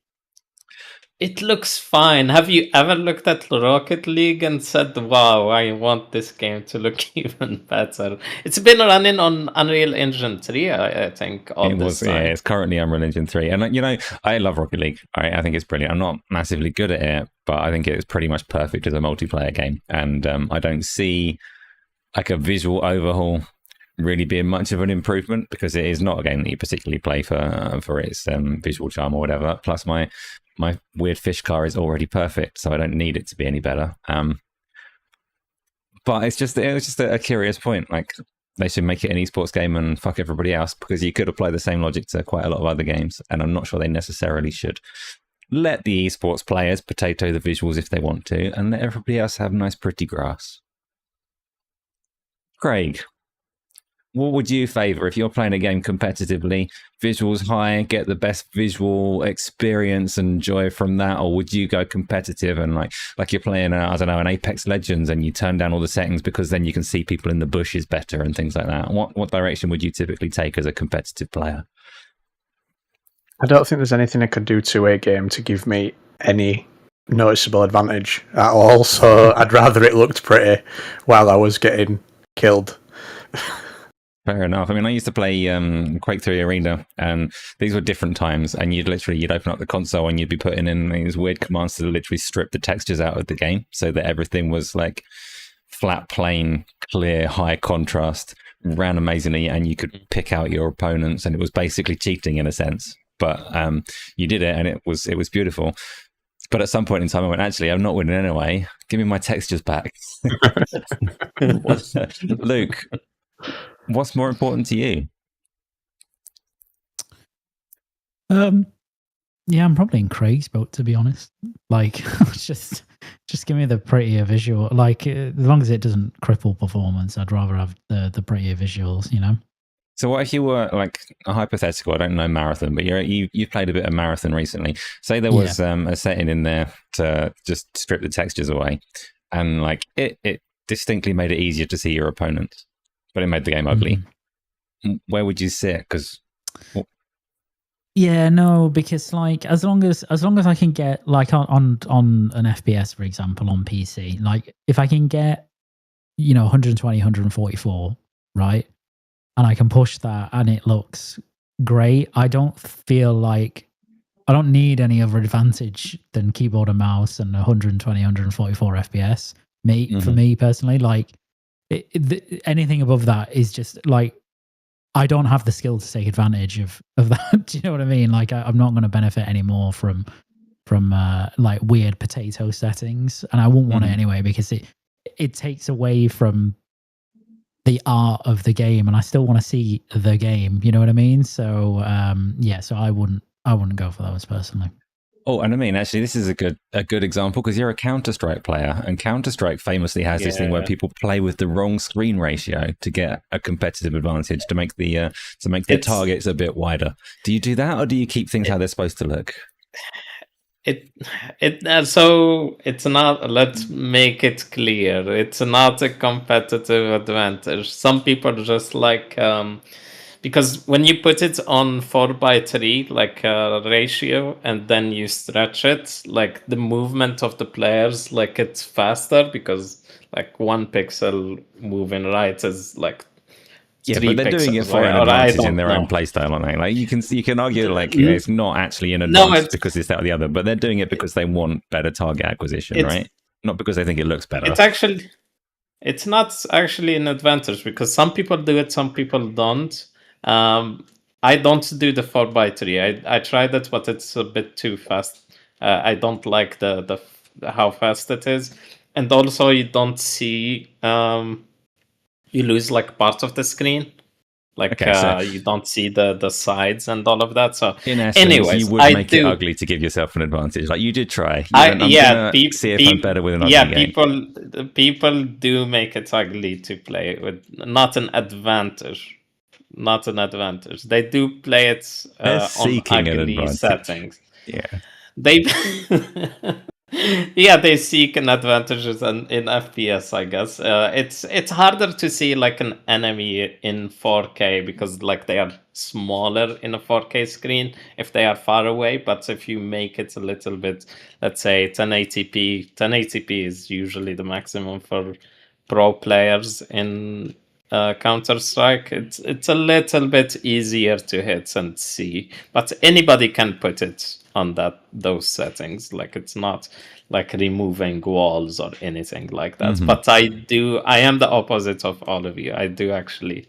It looks fine. Have you ever looked at Rocket League and said, wow, I want this game to look even better? It's been running on Unreal Engine 3, I think, all this time. Yeah, it's currently Unreal Engine 3. And, I love Rocket League. I think it's brilliant. I'm not massively good at it, but I think it's pretty much perfect as a multiplayer game. And I don't see a visual overhaul really being much of an improvement, because it is not a game that you particularly play for its visual charm or whatever. Plus, my weird fish car is already perfect, so I don't need it to be any better. But it was just a curious point. They should make it an esports game and fuck everybody else, because you could apply the same logic to quite a lot of other games, and I'm not sure they necessarily should. Let the esports players potato the visuals if they want to, and let everybody else have nice, pretty grass. Craig, what would you favor if you're playing a game competitively? Visuals high, get the best visual experience and joy from that, or would you go competitive and like you're playing I don't know, an Apex Legends and you turn down all the settings because then you can see people in the bushes better and things like that? What direction would you typically take as a competitive player? I don't think there's anything I could do to a game to give me any noticeable advantage at all, so I'd rather it looked pretty while I was getting killed. Fair enough. I mean, I used to play Quake 3 Arena, and these were different times, and you'd open up the console and you'd be putting in these weird commands to literally strip the textures out of the game so that everything was like flat, plain, clear, high contrast, ran amazingly, and you could pick out your opponents, and it was basically cheating in a sense. But you did it, and it was beautiful. But at some point in time, I went, actually, I'm not winning anyway. Give me my textures back. Luke, what's more important to you? Yeah, I'm probably in Craig's boat, to be honest. Like, just give me the prettier visual. Like, as long as it doesn't cripple performance, I'd rather have the prettier visuals, you know? So what if you were like a hypothetical, I don't know marathon, but you've played a bit of marathon recently. Say there was a setting in there to just strip the textures away, and like it distinctly made it easier to see your opponents, but it made the game ugly. Where would you sit? Because because like as long as I can get like on an FPS, for example, on PC, like if I can get 120, 144, right? And I can push that and it looks great. I don't feel like I don't need any other advantage than keyboard and mouse and 120, 144 FPS. For me personally, like anything above that is just like I don't have the skill to take advantage of that. Do you know what I mean? Like I'm not going to benefit anymore from like weird potato settings, and I wouldn't want it anyway because it takes away from the art of the game, and I still want to see the game. You know what I mean? So so I wouldn't go for those personally. Oh, and I mean, actually, this is a good example because you're a Counter-Strike player, and Counter-Strike famously has this thing where people play with the wrong screen ratio to get a competitive advantage to make their targets a bit wider. Do you do that, or do you keep things how they're supposed to look? So it's not, let's make it clear, it's not a competitive advantage. Some people just like because when you put it on 4:3 like ratio and then you stretch it, like the movement of the players, like it's faster because like 1 pixel moving right is like but they're doing it for an advantage in their own playstyle, aren't they? Like you can argue like it's not actually an advantage because it's that or the other, but they're doing it because they want better target acquisition, right? Not because they think it looks better. It's not actually an advantage because some people do it, some people don't. I don't do the 4:3. I tried it, but it's a bit too fast. I don't like the how fast it is, and also you don't see. You lose like part of the screen, like you don't see the sides and all of that. So in essence, anyways, you would make it ugly to give yourself an advantage. Like you did try. See if I'm better with an ugly game. People do make it ugly to play with, not an advantage. Not an advantage. They do play it on ugly settings. Yeah, they. They seek an advantages in FPS, I guess. It's harder to see like an enemy in 4K because like they are smaller in a 4K screen if they are far away. But if you make it a little bit, let's say 1080p, 1080p is usually the maximum for pro players in Counter-Strike. It's a little bit easier to hit and see, but anybody can put it on those settings. Like it's not like removing walls or anything like that. But I am the opposite of all of you. I do actually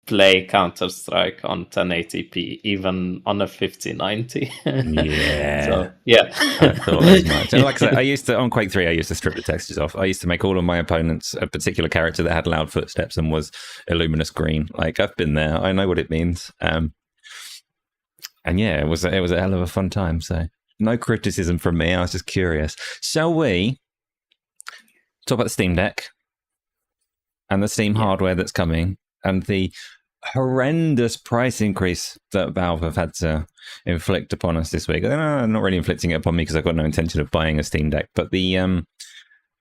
play Counter-Strike on 1080p, even on a 5090. Yeah. So, yeah. I thought as much. And like I said, on Quake 3, I used to strip the textures off. I used to make all of my opponents a particular character that had loud footsteps and was illuminous green. Like I've been there. I know what it means. And yeah, it was a hell of a fun time. So no criticism from me. I was just curious. Shall we talk about the Steam Deck and the Steam hardware that's coming? and the horrendous price increase that Valve have had to inflict upon us this week. They're not really inflicting it upon me because I've got no intention of buying a Steam Deck, but the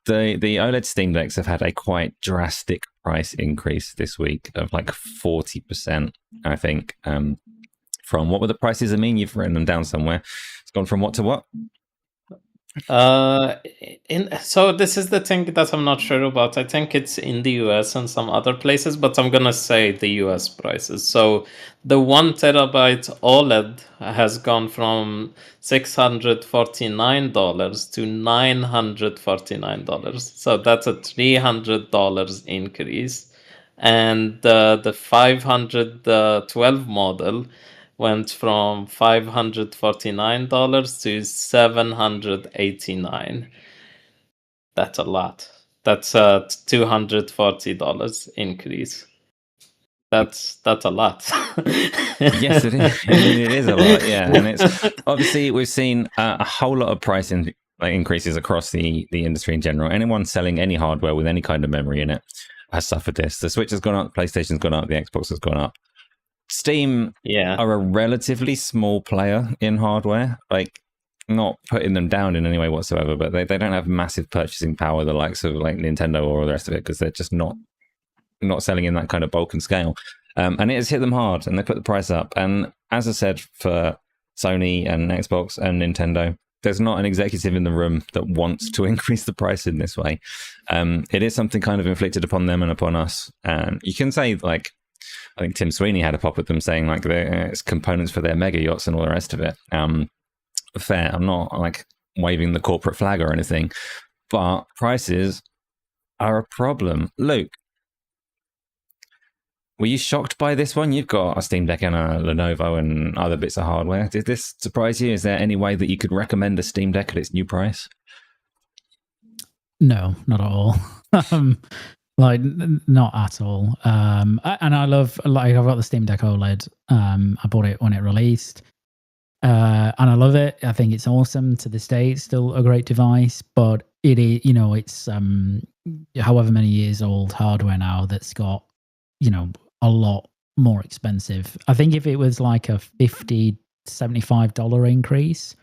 OLED Steam Decks have had a quite drastic price increase this week of like 40%, I think. From what were the prices? I mean, you've written them down somewhere. It's gone from what to what? So this is the thing that I'm not sure about. I think it's in the US and some other places, but I'm gonna say the US prices. So the 1 terabyte OLED has gone from $649 to $949. So that's a $300 increase. And the 512 model went from $549 to $789. That's a lot. That's a $240 increase. That's a lot. Yes, it is. It is a lot, yeah. And it's obviously we've seen a whole lot of price increases across the industry in general. Anyone selling any hardware with any kind of memory in it has suffered this. The Switch has gone up, the PlayStation's gone up, the Xbox has gone up. Steam are a relatively small player in hardware, like not putting them down in any way whatsoever, but they don't have massive purchasing power the likes of like Nintendo or the rest of it because they're just not selling in that kind of bulk and scale. And it has hit them hard and they put the price up. And as I said, for Sony and Xbox and Nintendo, there's not an executive in the room that wants to increase the price in this way. It is something kind of inflicted upon them and upon us. You can say like, I think Tim Sweeney had a pop at them saying like it's components for their mega yachts and all the rest of it. Fair. I'm not like waving the corporate flag or anything, but prices are a problem. Luke, were you shocked by this one? You've got a Steam Deck and a Lenovo and other bits of hardware. Did this surprise you? Is there any way that you could recommend a Steam Deck at its new price? No, not at all. Like, not at all. And I love, like, I've got the Steam Deck OLED. I bought it when it released. And I love it. I think it's awesome to this day. It's still a great device, but it is, you know, it's however many years old hardware now that's got, you know, a lot more expensive. I think if it was like a $50, $75 increase,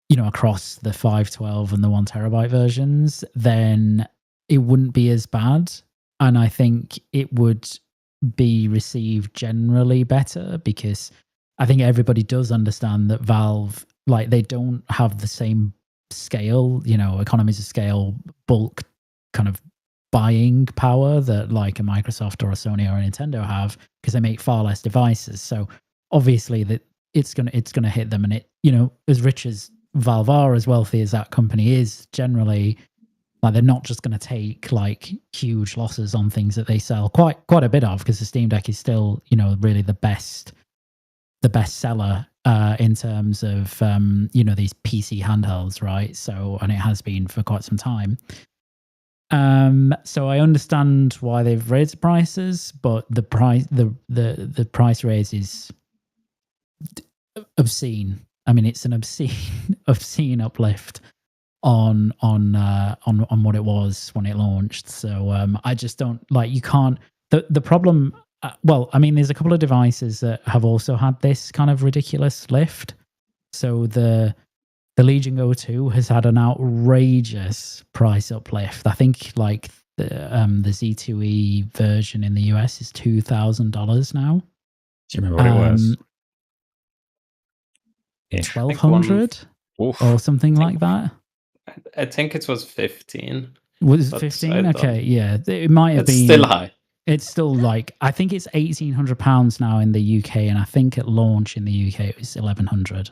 you know, across the 512 and the 1 terabyte versions, then it wouldn't be as bad. And I think it would be received generally better because I think everybody does understand that Valve, like, they don't have the same scale, you know, economies of scale, bulk kind of buying power that like a Microsoft or a Sony or a Nintendo have because they make far less devices. So obviously that it's gonna hit them, and it, you know, as rich as Valve are, as wealthy as that company is, generally, like, they're not just going to take like huge losses on things that they sell quite a bit of, because the Steam Deck is still, you know, really the best seller in terms of you know, these PC handhelds, right? So, and it has been for quite some time. So I understand why they've raised prices, but the price raise is obscene. I mean, it's an obscene uplift on what it was when it launched. So I just don't, like, you can't. The problem. Well, I mean, there's a couple of devices that have also had this kind of ridiculous lift. So the Legion Go 2 has had an outrageous price uplift. I think like the Z2E version in the US is $2,000 now. Do you remember what it was? $1,200 or something like that. I think it was 15. Was it 15? Okay, yeah, it might have been. It's still high. It's still like, I think it's £1,800 now in the UK, and I think at launch in the UK it was $1,100.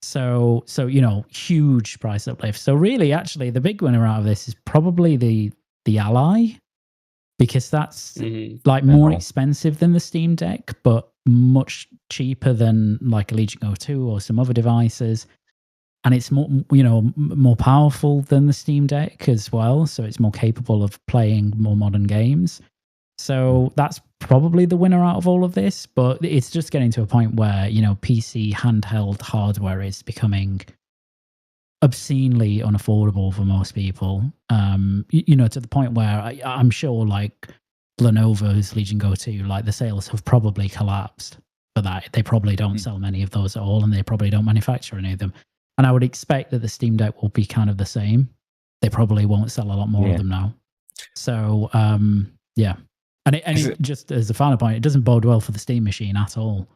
So you know, huge price uplift. So really, actually, the big winner out of this is probably the Ally, because that's like more expensive than the Steam Deck, but much cheaper than like a Legion Go 2 or some other devices. And it's more, you know, more powerful than the Steam Deck as well. So it's more capable of playing more modern games. So that's probably the winner out of all of this. But it's just getting to a point where, you know, PC handheld hardware is becoming obscenely unaffordable for most people. You know, to the point where I'm sure, like, Lenovo's Legion Go 2, like the sales have probably collapsed for that. They probably don't sell many of those at all, and they probably don't manufacture any of them. And I would expect that the Steam Deck will be kind of the same. They probably won't sell a lot more of them now. So, yeah. And it just as a final point, it doesn't bode well for the Steam machine at all.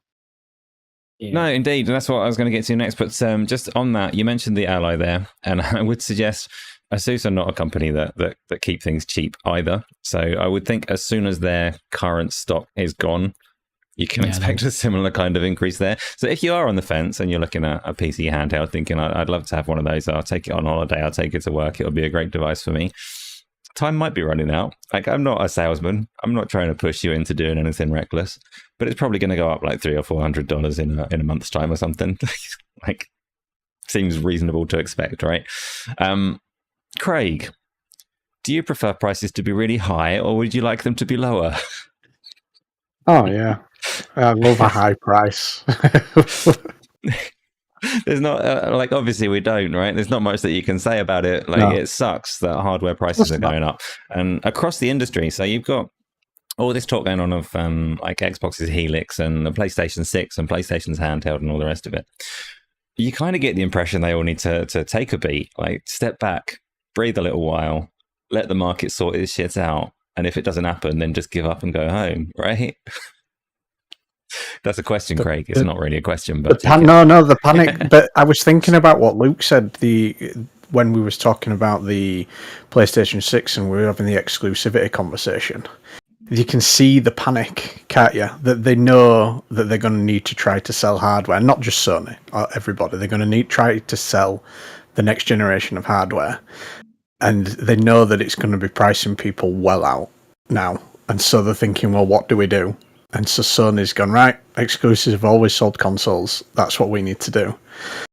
Yeah. No, indeed. And that's what I was going to get to next. But just on that, you mentioned the Ally there. And I would suggest Asus are not a company that keep things cheap either. So I would think as soon as their current stock is gone, you can expect a similar kind of increase there. So if you are on the fence and you're looking at a PC handheld thinking, I'd love to have one of those, I'll take it on holiday, I'll take it to work, it'll be a great device for me. Time might be running out. Like, I'm not a salesman. I'm not trying to push you into doing anything reckless, but it's probably going to go up like $300 or $400 in a month's time or something. Like, seems reasonable to expect, right? Craig, do you prefer prices to be really high or would you like them to be lower? Oh, yeah. I love a high price. There's not, obviously we don't, right? There's not much that you can say about it. It sucks that hardware prices are going up. And across the industry, so you've got all this talk going on of Xbox's Helix and the PlayStation 6 and PlayStation's handheld and all the rest of it. You kind of get the impression they all need to take a beat, step back, breathe a little while, let the market sort its shit out. And if it doesn't happen, then just give up and go home, right? That's a question, Craig. It's not really a question, but the panic. But I was thinking about what Luke said when we was talking about the PlayStation 6 and we were having the exclusivity conversation. You can see the panic, can't you? That they know that they're going to need to try to sell hardware, not just Sony, everybody. They're going to try to sell the next generation of hardware, and they know that it's going to be pricing people well out now. And so they're thinking, well, what do we do? And so Sony's gone, right, exclusives have always sold consoles. That's what we need to do.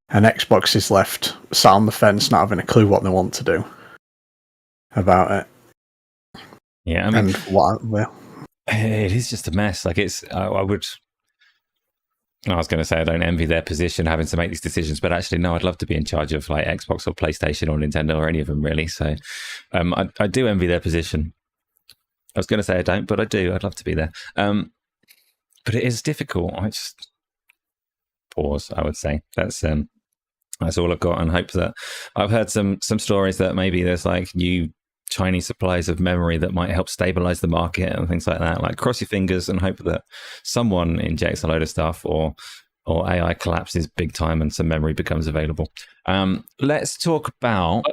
And Xbox is left sat on the fence, not having a clue what they want to do about it. Yeah, I mean, it is just a mess. I was going to say I don't envy their position having to make these decisions, but actually, no, I'd love to be in charge of Xbox or PlayStation or Nintendo or any of them, really. So I do envy their position. I was going to say I don't, but I do. I'd love to be there. But it is difficult. I just pause, I would say. That's all I've got, and hope that I've heard some stories that maybe there's new Chinese supplies of memory that might help stabilize the market and things like that. Cross your fingers and hope that someone injects a load of stuff or AI collapses big time and some memory becomes available. Let's talk about...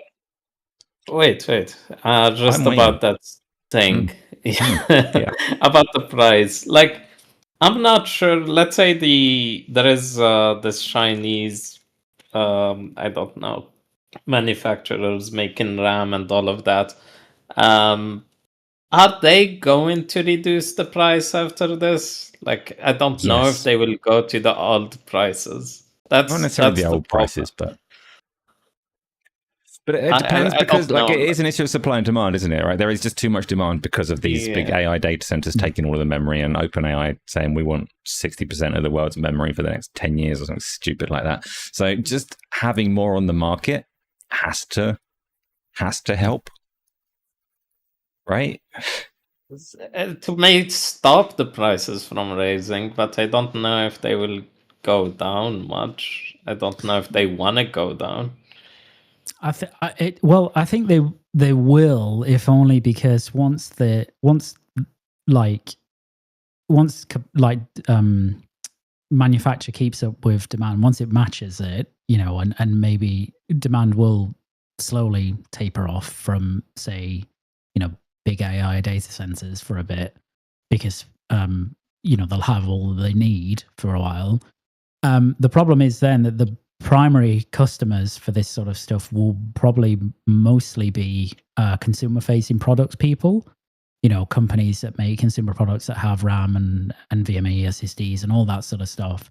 Wait. Just about that thing. Yeah. About the price. I'm not sure. Let's say there is this Chinese, I don't know, manufacturers making RAM and all of that. Are they going to reduce the price after this? I don't know if they will go to the old prices. Not necessarily the old prices, but it depends because it is an issue of supply and demand, isn't it? Right, there is just too much demand because of these big AI data centers taking all of the memory and OpenAI saying we want 60% of the world's memory for the next 10 years or something stupid like that. So just having more on the market has to help, right? It may stop the prices from raising, but I don't know if they will go down much. I don't know if they want to go down. I think they will, if only because once manufacture keeps up with demand, once it matches it, and maybe demand will slowly taper off from, say, big AI data centers for a bit because they'll have all they need for a while. The problem is then that the primary customers for this sort of stuff will probably mostly be consumer-facing products people, companies that make consumer products that have RAM and NVMe SSDs and all that sort of stuff.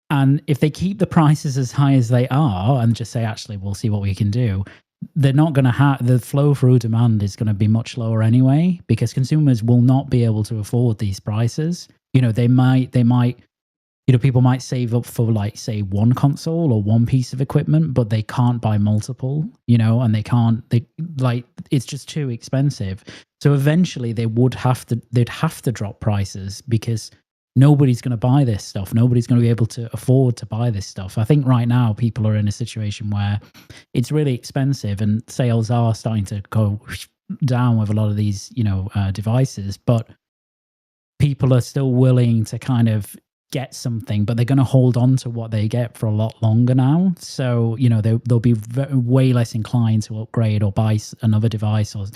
And if they keep the prices as high as they are and just say, actually, we'll see what we can do, they're not going to have the flow through demand is going to be much lower anyway, because consumers will not be able to afford these prices. They might people might save up for like, say, one console or one piece of equipment, but they can't buy multiple, and it's just too expensive. So eventually they'd have to drop prices because nobody's going to buy this stuff. Nobody's going to be able to afford to buy this stuff. I think right now people are in a situation where it's really expensive and sales are starting to go down with a lot of these, devices, but people are still willing to kind of get something, but they're going to hold on to what they get for a lot longer now. So, they'll be way less inclined to upgrade or buy another device or,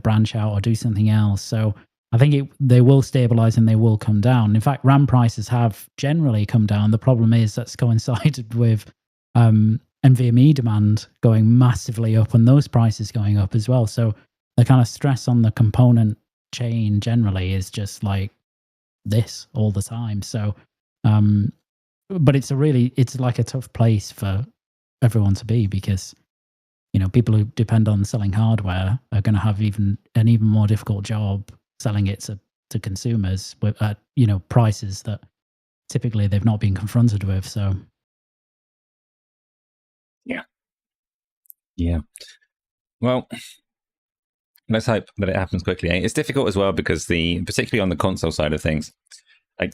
branch out or do something else. So I think they will stabilize and they will come down. In fact, RAM prices have generally come down. The problem is that's coincided with NVMe demand going massively up and those prices going up as well. So the kind of stress on the component chain generally is just like this all the time. So but it's like a tough place for everyone to be because people who depend on selling hardware are going to have an even more difficult job selling it to consumers with at prices that typically they've not been confronted with. So yeah, well, let's hope that it happens quickly. It's difficult as well because particularly on the console side of things, like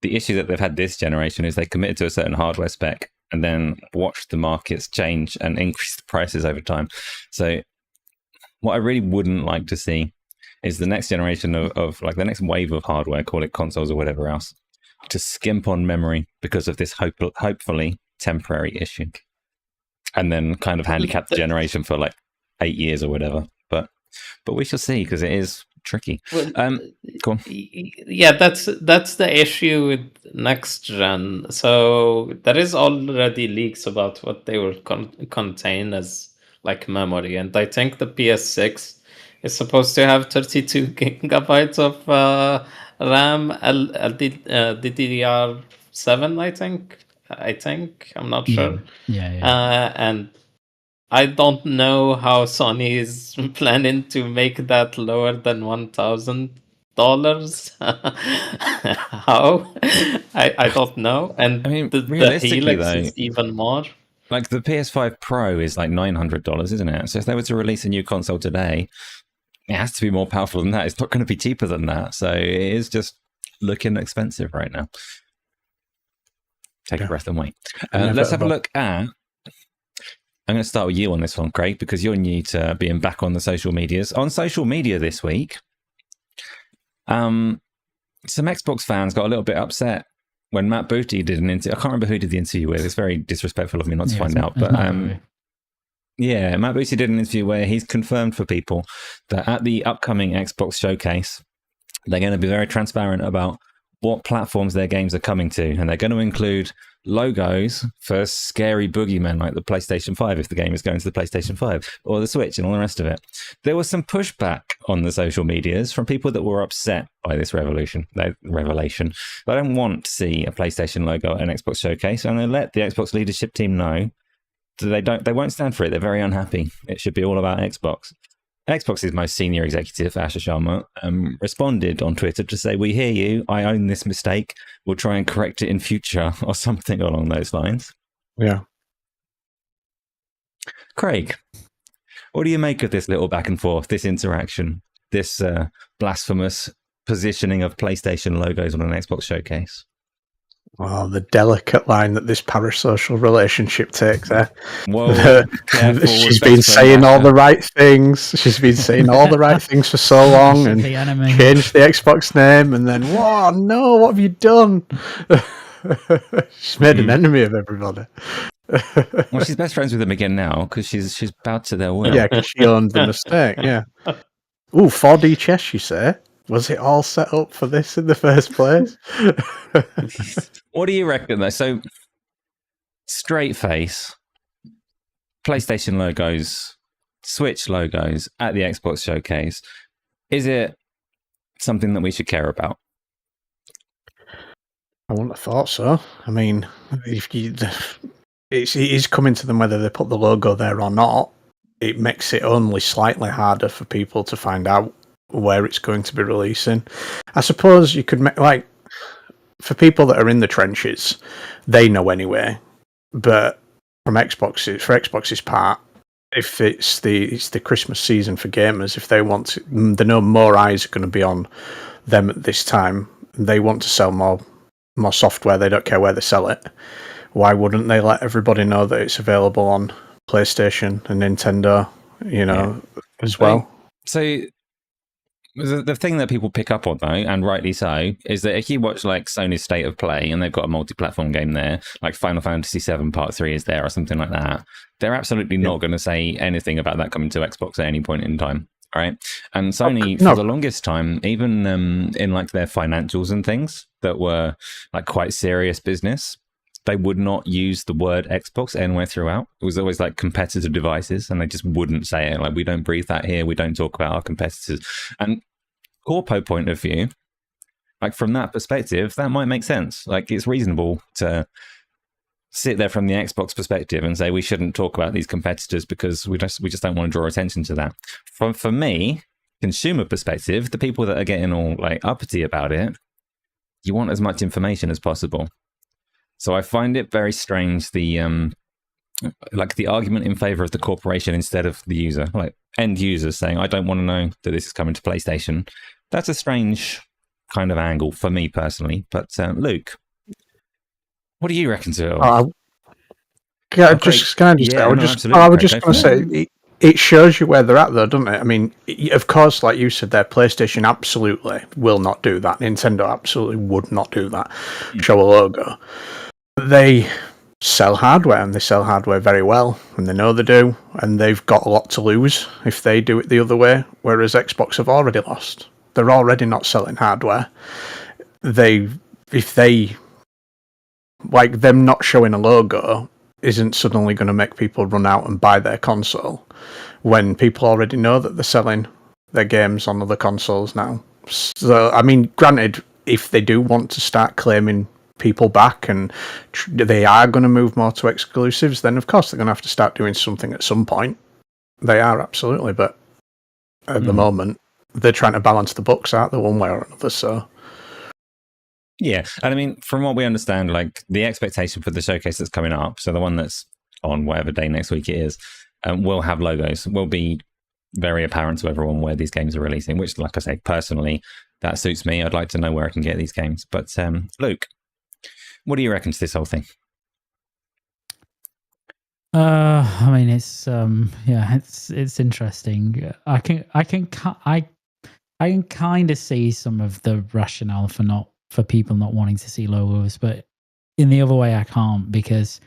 the issue that they've had this generation is they committed to a certain hardware spec and then watched the markets change and increase the prices over time. So what I really wouldn't like to see is the next generation of like the next wave of hardware, call it consoles or whatever else, to skimp on memory because of this hopefully temporary issue. And then kind of handicap the generation for like 8 years or whatever. But we shall see because it is tricky. Well, go on. Yeah, that's the issue with next gen. So there is already leaks about what they will contain as like memory, and I think the PS6 is supposed to have 32 gigabytes of RAM, DDR7. I think I'm not sure. Yeah. And I don't know how Sony is planning to make that lower than $1,000. How? I don't know. And I mean, the realistically, Helix though, is even more. Like the PS5 Pro is like $900, isn't it? So if they were to release a new console today, it has to be more powerful than that. It's not going to be cheaper than that. So it is just looking expensive right now. Take a breath and wait. Let's have a look at... I'm going to start with you on this one, Craig, because you're new to being back on the social medias. On social media this week, some Xbox fans got a little bit upset when Matt Booty did an interview. I can't remember who did the interview with. It's very disrespectful of me not to find out. But Matt Booty did an interview where he's confirmed for people that at the upcoming Xbox showcase, they're going to be very transparent about what platforms their games are coming to. And they're going to include logos for scary boogeymen like the PlayStation 5 if the game is going to the PlayStation 5 or the Switch and all the rest of it. There was some pushback on the social medias from people that were upset by this revelation. They don't want to see a PlayStation logo at an Xbox showcase, and they let the Xbox leadership team know that they won't stand for it. They're very unhappy. It should be all about Xbox. Xbox's most senior executive, Asher Sharma, responded on Twitter to say, "We hear you. I own this mistake. We'll try and correct it in future," or something along those lines. Yeah. Craig, what do you make of this little back and forth, this interaction, this blasphemous positioning of PlayStation logos on an Xbox showcase? Well, the delicate line that this parasocial relationship takes there. Whoa, she's been saying all the right things. She's been saying all the right things for so long and changed the Xbox name, and then, whoa, no, what have you done? She's made an enemy of everybody. Well, she's best friends with them again now because she's bowed to their will. Yeah, because she owned the mistake, yeah. Ooh, 4D chess, you say? Was it all set up for this in the first place? What do you reckon, though? So, straight face, PlayStation logos, Switch logos at the Xbox showcase. Is it something that we should care about? I wouldn't have thought so. I mean, it is coming to them whether they put the logo there or not. It makes it only slightly harder for people to find out where it's going to be releasing. I suppose you could make, like, for people that are in the trenches, they know anyway. But for Xbox's part, if it's the Christmas season for gamers, if they want to, they know more eyes are going to be on them at this time. They want to sell more software. They don't care where they sell it. Why wouldn't they let everybody know that it's available on PlayStation and Nintendo, as well? So the thing that people pick up on, though, and rightly so, is that if you watch like Sony's State of Play and they've got a multi-platform game there, like Final Fantasy VII Part 3 is there or something like that, they're absolutely not going to say anything about that coming to Xbox at any point in time. Right. And Sony, for the longest time, even in like their financials and things that were like quite serious business, they would not use the word Xbox anywhere throughout. It was always like competitor devices, and they just wouldn't say it. Like, we don't breathe that here. We don't talk about our competitors. And corpo point of view, like from that perspective, that might make sense. Like, it's reasonable to sit there from the Xbox perspective and say we shouldn't talk about these competitors because we just don't want to draw attention to that. For me, consumer perspective, the people that are getting all like uppity about it, you want as much information as possible. So I find it very strange the argument in favor of the corporation instead of the user, like end users saying, I don't want to know that this is coming to PlayStation. That's a strange kind of angle for me personally. But Luke, what do you reckon to it? I was just going to say, it shows you where they're at, though, doesn't it? I mean, of course, like you said there, PlayStation absolutely will not do that. Nintendo absolutely would not do that. Show a logo. They sell hardware, and they sell hardware very well, and they know they do, and they've got a lot to lose if they do it the other way, whereas Xbox have already lost. They're already not selling hardware. If they like, them not showing a logo isn't suddenly going to make people run out and buy their console when people already know that they're selling their games on other consoles now. So, I mean, granted, if they do want to start claiming people back and they are going to move more to exclusives, then of course they're going to have to start doing something at some point. They are, absolutely, but at the moment, they're trying to balance the books out the one way or another, so... Yeah, and I mean, from what we understand, like the expectation for the showcase that's coming up, so the one that's on whatever day next week it is, will have logos, will be very apparent to everyone where these games are releasing, which, like I say, personally, that suits me. I'd like to know where I can get these games. But Luke, what do you reckon to this whole thing? I mean, it's interesting. I can kind of see some of the rationale for people not wanting to see logos, but in the other way I can't, because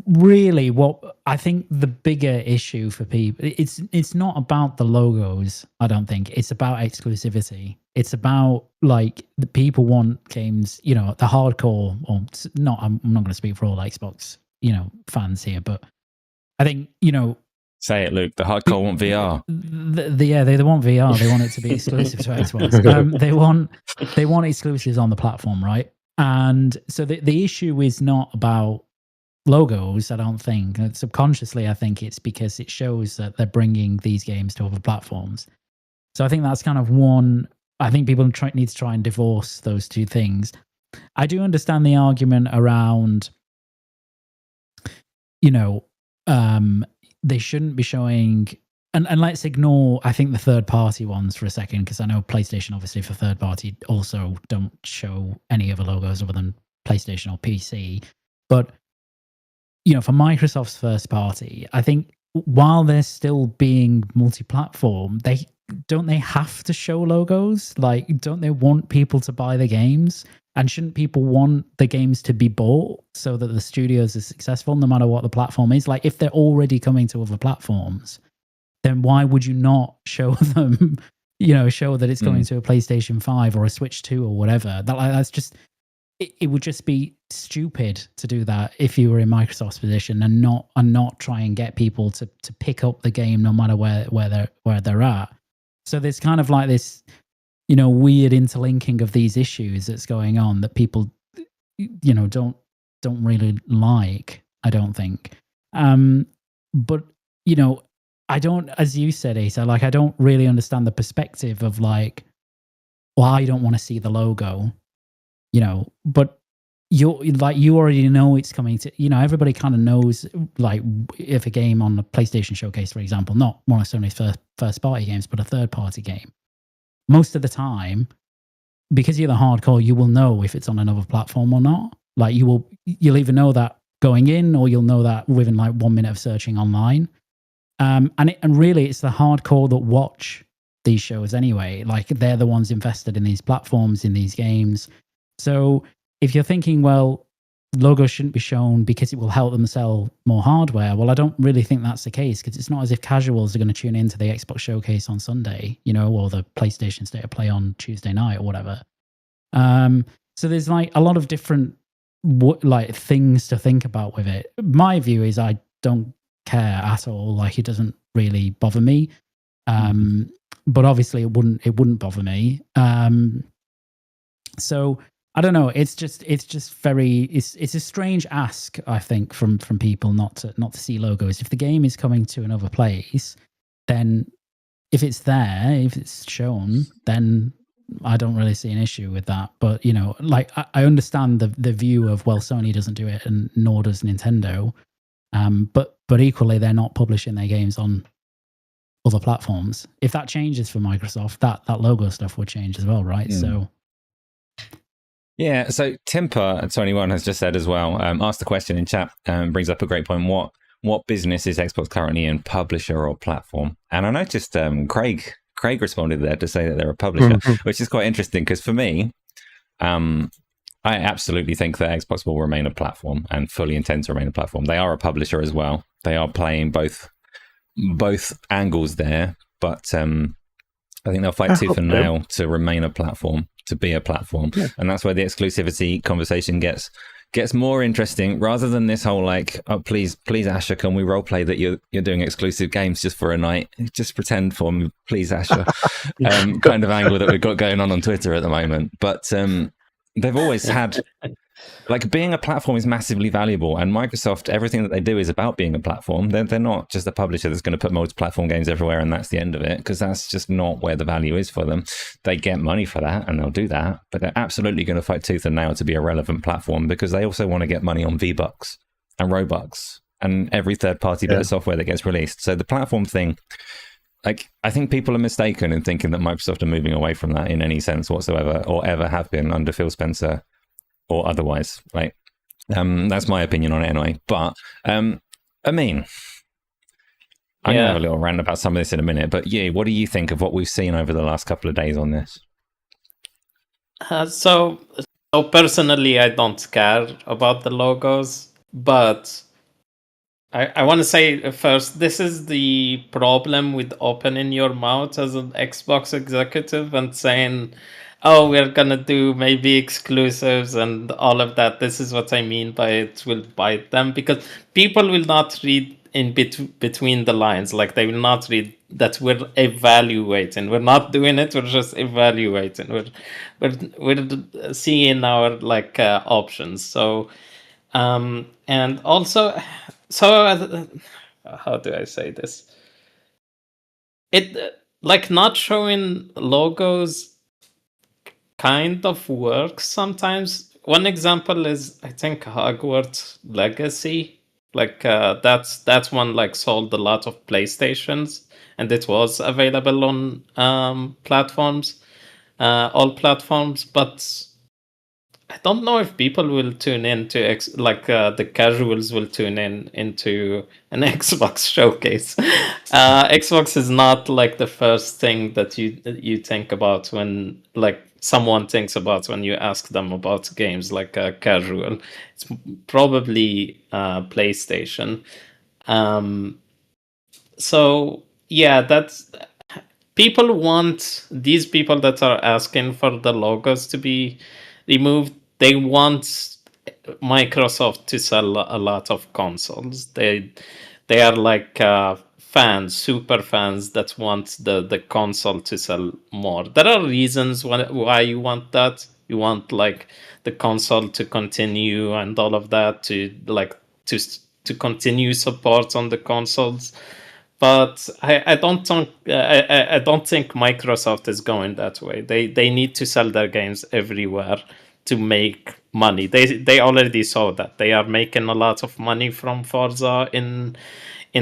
really what I think the bigger issue for people, it's not about the logos. I don't think it's about exclusivity. It's about, like, the people want games, the hardcore, or not, I'm not going to speak for all Xbox, fans here, but I think, Say it, Luke. The hardcore want VR. They want VR. They want it to be exclusive to Xbox. They want exclusives on the platform, right? And so the issue is not about logos, I don't think. Subconsciously, I think it's because it shows that they're bringing these games to other platforms. So I think that's kind of one. I think people need to try and divorce those two things. I do understand the argument around, they shouldn't be showing, and let's ignore, I think, the third-party ones for a second, because I know PlayStation, obviously, for third-party also don't show any other logos other than PlayStation or PC. But, for Microsoft's first-party, I think while they're still being multi-platform, they have to show logos? Like, don't they want people to buy the games? And shouldn't people want the games to be bought so that the studios are successful no matter what the platform is? Like, if they're already coming to other platforms, then why would you not show them, show that it's coming to a PlayStation 5 or a Switch 2 or whatever? That's just, it would just be stupid to do that if you were in Microsoft's position and not try and get people to pick up the game no matter where they're at. So there's kind of like this, weird interlinking of these issues that's going on that people, don't really like, I don't think. But, I don't, as you said, Asa, like, I don't really understand the perspective of, like, well, I don't want to see the logo. but you already know it's coming to, everybody kind of knows, like, if a game on the PlayStation Showcase, for example, not one of Sony's first party games, but a third party game, most of the time, because you're the hardcore, you will know if it's on another platform or not. Like, you'll either know that going in, or you'll know that within like 1 minute of searching online. And really, it's the hardcore that watch these shows anyway. Like, they're the ones invested in these platforms, in these games. So if you're thinking, well, logos shouldn't be shown because it will help them sell more hardware, well, I don't really think that's the case, because it's not as if casuals are going to tune into the Xbox Showcase on Sunday, or the PlayStation State of Play on Tuesday night or whatever. So there's like a lot of different like things to think about with it. My view is I don't care at all. Like, it doesn't really bother me. But obviously it wouldn't bother me. So I don't know. It's just very. It's a strange ask, I think, from people not to see logos. If the game is coming to another place, then if it's there, if it's shown, then I don't really see an issue with that. But like, I understand the view of, well, Sony doesn't do it, and nor does Nintendo. But equally, they're not publishing their games on other platforms. If that changes for Microsoft, that logo stuff would change as well, right? So. Yeah, so Timper21 has just said as well, asked the question in chat, brings up a great point. What business is Xbox currently in, publisher or platform? And I noticed Craig responded there to say that they're a publisher, which is quite interesting, because for me, I absolutely think that Xbox will remain a platform and fully intend to remain a platform. They are a publisher as well. They are playing both angles there, but I think they'll fight tooth and nail to remain a platform, to be a platform. Yeah. And that's where the exclusivity conversation gets more interesting, rather than this whole like, oh, please Asher, can we roleplay that you're doing exclusive games just for a night? Just pretend for me, please, Asher. Kind of angle that we've got going on Twitter at the moment. But they've always had, like, being a platform is massively valuable, and Microsoft, everything that they do is about being a platform. They're not just a publisher that's going to put multi-platform games everywhere and that's the end of it, because that's just not where the value is for them. They get money for that and they'll do that, but they're absolutely going to fight tooth and nail to be a relevant platform, because they also want to get money on V-Bucks and Robux and every third-party bit of software that gets released. So the platform thing, like, I think people are mistaken in thinking that Microsoft are moving away from that in any sense whatsoever, or ever have been under Phil Spencer or otherwise. Like, that's my opinion on it anyway. But Amine, I'm gonna have a little rant about some of this in a minute, but what do you think of what we've seen over the last couple of days on this? So personally, I don't care about the logos, but I want to say first, this is the problem with opening your mouth as an Xbox executive and saying, oh, we're going to do maybe exclusives and all of that. This is what I mean by it will bite them, because people will not read in between the lines. Like, they will not read that we're evaluating. We're not doing it. We're just evaluating. We're seeing our options. So, and also, how do I say this? It not showing logos kind of works sometimes. One example is, I think, Hogwarts Legacy. That's one sold a lot of PlayStations, and it was available on platforms, all platforms. But I don't know if people will tune into the casuals will tune into an Xbox showcase. Xbox is not the first thing that you think about when someone thinks about when you ask them about games casual. It's probably PlayStation. So yeah, that's people want these people that are asking for the logos to be removed. They want Microsoft to sell a lot of consoles. They are fans, super fans that want the console to sell more. There are reasons why you want that. You want the console to continue and all of that, to continue support on the consoles. But I don't think Microsoft is going that way. They need to sell their games everywhere. to make money. They already saw that they are making a lot of money from Forza in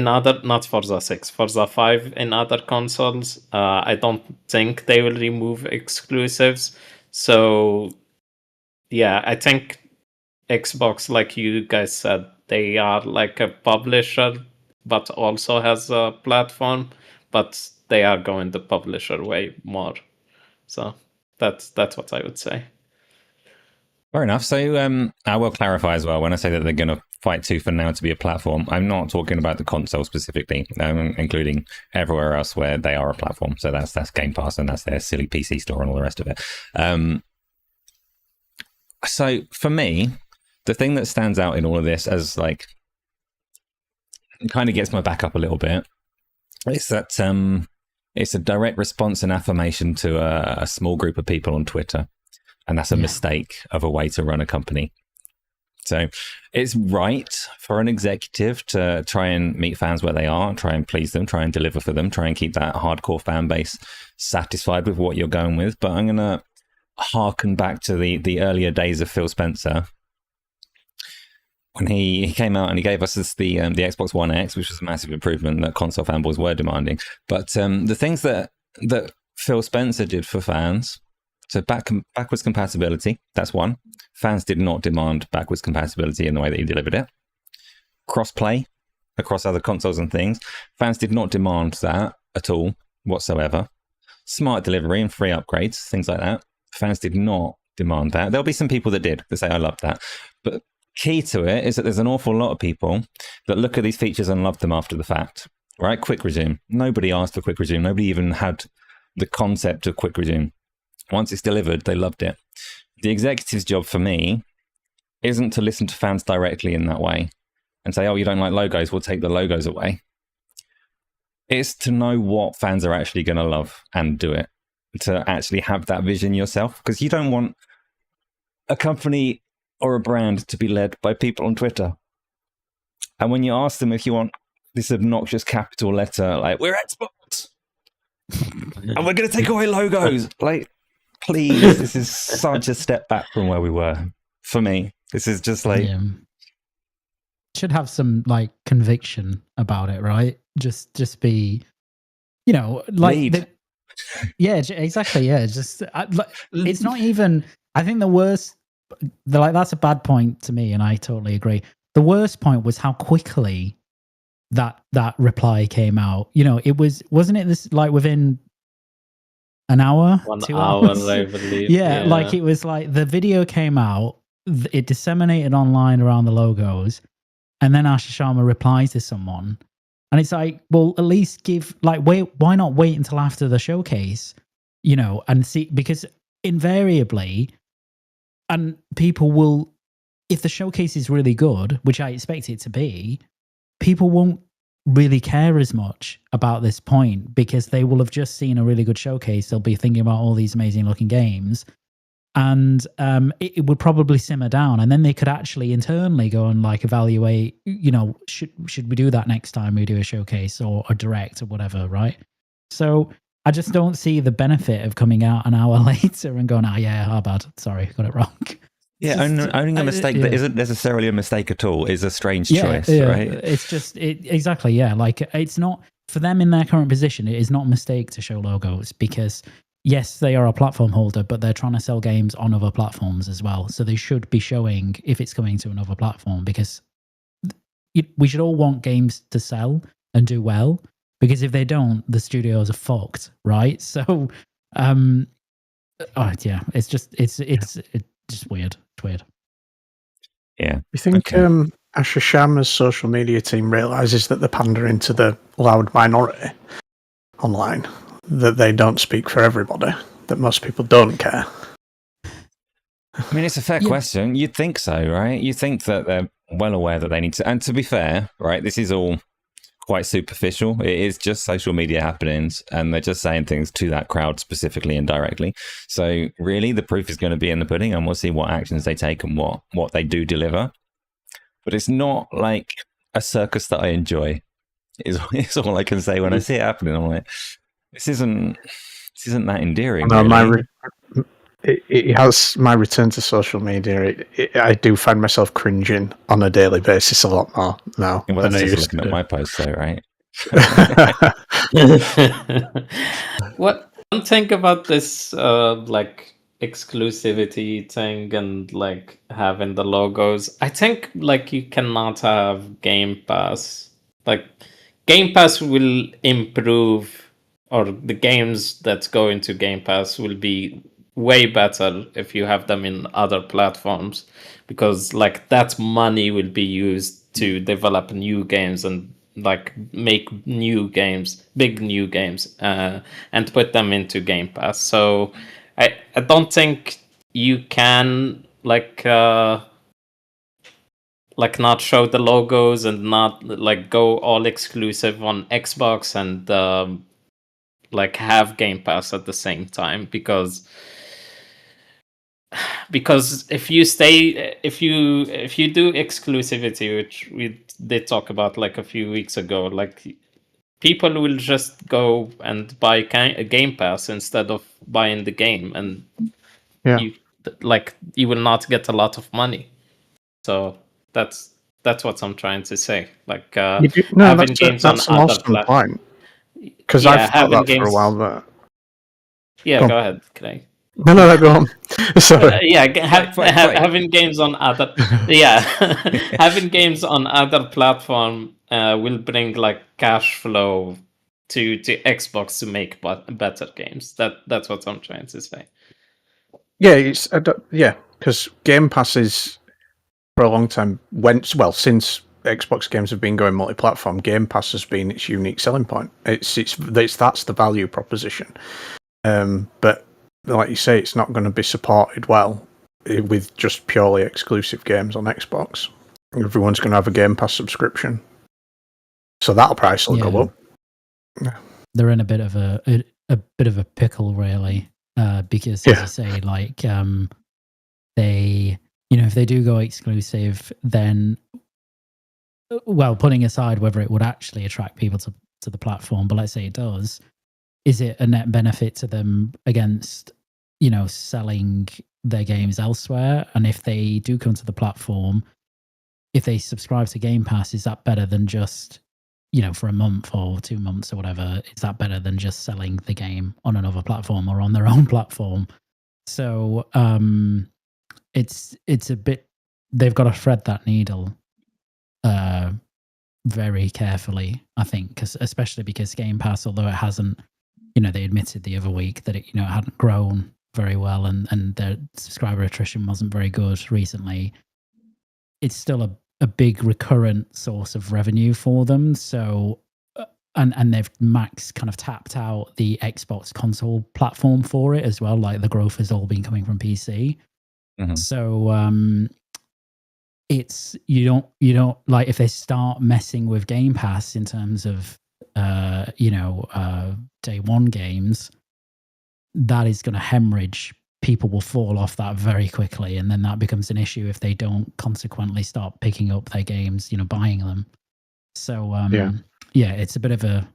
other, not Forza 6, Forza 5 in other consoles. I don't think they will remove exclusives. So yeah, I think Xbox, like you guys said, they are like a publisher but also has a platform, but they are going the publisher way more. So that's what I would say. Fair enough. So I will clarify as well, when I say that they're going to fight tooth and nail to be a platform, I'm not talking about the console specifically, including everywhere else where they are a platform. So that's Game Pass, and that's their silly PC store and all the rest of it. So for me, the thing that stands out in all of this as like kind of gets my back up a little bit is that it's a direct response and affirmation to a small group of people on Twitter. And that's a mistake of a way to run a company. So it's right for an executive to try and meet fans where they are, try and please them, try and deliver for them, try and keep that hardcore fan base satisfied with what you're going with. But I'm going to harken back to the earlier days of Phil Spencer, when he came out and he gave us the Xbox One X, which was a massive improvement that console fanboys were demanding. But the things that Phil Spencer did for fans, so backwards compatibility, that's one. Fans did not demand backwards compatibility in the way that he delivered it. Cross-play across other consoles and things, fans did not demand that at all whatsoever. Smart delivery and free upgrades, things like that. Fans did not demand that. There'll be some people that did, that say, I love that. But key to it is that there's an awful lot of people that look at these features and love them after the fact, right? Quick resume. Nobody asked for quick resume. Nobody even had the concept of quick resume. Once it's delivered, they loved it. The executive's job for me isn't to listen to fans directly in that way and say, oh, you don't like logos, we'll take the logos away. It's to know what fans are actually going to love and do it, to actually have that vision yourself, because you don't want a company or a brand to be led by people on Twitter. And when you ask them if you want this obnoxious capital letter, like, we're Xbox, and we're going to take away logos, like, please, this is such a step back from where we were. For me, this is just like... Should have some, like, conviction about it, right? Just be, you know, like... Yeah, exactly, yeah. Just, it's not even... I think the worst... that's a bad point to me, and I totally agree. The worst point was how quickly that reply came out. You know, it wasn't it this, like, within... an hour, 2 hours, I believe. Yeah, like it was like the video came out, it disseminated online around the logos, and then Asher Sharma replies to someone, and it's like, well, at least why not wait until after the showcase, you know, and see, because invariably, and people will, if the showcase is really good, which I expect it to be, people won't really care as much about this point because they will have just seen a really good showcase. They'll be thinking about all these amazing looking games, and it would probably simmer down, and then they could actually internally go and like evaluate, you know, should we do that next time we do a showcase or a direct or whatever, right? So I just don't see the benefit of coming out an hour later and going, our bad, sorry, got it wrong. Yeah, owning a mistake that isn't necessarily a mistake at all is a strange choice, right? It's just, exactly, yeah. Like, it's not, for them in their current position, it is not a mistake to show logos because, yes, they are a platform holder, but they're trying to sell games on other platforms as well. So they should be showing if it's coming to another platform, because we should all want games to sell and do well, because if they don't, the studios are fucked, right? So, it's just, it's just weird. It's weird. Yeah. You think Asher Sharma's social media team realizes that they're pandering to the loud minority online, that they don't speak for everybody, that most people don't care? I mean, it's a fair question. You'd think so, right? You think that they're well aware that they need to. And to be fair, right, this is all quite superficial. It is just social media happenings, and they're just saying things to that crowd specifically and directly. So really, the proof is going to be in the pudding, and we'll see what actions they take and what they do deliver. But it's not like a circus that I enjoy. Is all I can say when I see it happening. I'm like, this isn't that endearing. No, really. It has my return to social media. I do find myself cringing on a daily basis a lot more now Well, than that's I just used looking to. at my posts, though, right? What one thing about this like exclusivity thing and like having the logos? I think like you cannot have Game Pass. Like Game Pass will improve, or the games that go into Game Pass will be way better if you have them in other platforms, because like that money will be used to develop new games and like make new games, big new games, and put them into Game Pass. So I don't think you can like not show the logos and not like go all exclusive on Xbox and like have Game Pass at the same time, because if you stay, if you do exclusivity, which we did talk about like a few weeks ago, like people will just go and buy a Game Pass instead of buying the game, and Yeah. you will not get a lot of money. So that's what I'm trying to say. Like No, having games on that's an other awesome point. Because Yeah, I've thought having that for a games. while. But Yeah, Go on. go ahead. Can I? no, go on. Sorry. Yeah, Fight. having games on other having games on other platform will bring like cash flow to Xbox to make better games. That's what I'm trying to say. Yeah, because Game Pass is for a long time since Xbox games have been going multi-platform, Game Pass has been its unique selling point. It's that's the value proposition. But like you say, it's not going to be supported well with just purely exclusive games on Xbox. Everyone's going to have a Game Pass subscription, so that price will go up. They're in a bit of a pickle, really, because as you say, like they, if they do go exclusive, then, well, putting aside whether it would actually attract people to the platform, but let's say it does, is it a net benefit to them against, selling their games elsewhere? And if they do come to the platform, if they subscribe to Game Pass, is that better than just, for a month or 2 months or whatever, is that better than just selling the game on another platform or on their own platform? So it's a bit, they've got to thread that needle very carefully, I think, especially because Game Pass, although it hasn't, they admitted the other week that it hadn't grown very well and their subscriber attrition wasn't very good recently, it's still a big recurrent source of revenue for them. So and they've max kind of tapped out the Xbox console platform for it as well. Like the growth has all been coming from PC. Mm-hmm. So it's you don't like, if they start messing with Game Pass in terms of day one games, that is going to hemorrhage. People will fall off that very quickly, and then that becomes an issue if they don't consequently start picking up their games, buying them. So yeah, it's a bit of a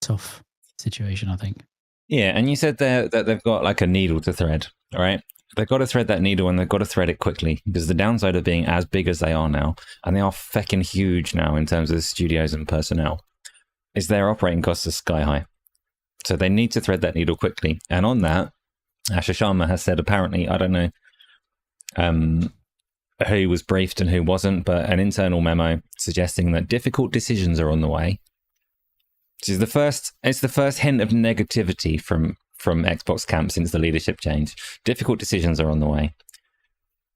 tough situation, I think. Yeah, and you said there that they've got like a needle to thread, all right? They've got to thread that needle, and they've got to thread it quickly, because the downside of being as big as they are now, and they are feckin' huge now in terms of studios and personnel, is their operating costs are sky high. So they need to thread that needle quickly. And on that, Asher Sharma has said, apparently, I don't know who was briefed and who wasn't, but an internal memo suggesting that difficult decisions are on the way. Which is the first hint of negativity from Xbox camp since the leadership change. Difficult decisions are on the way.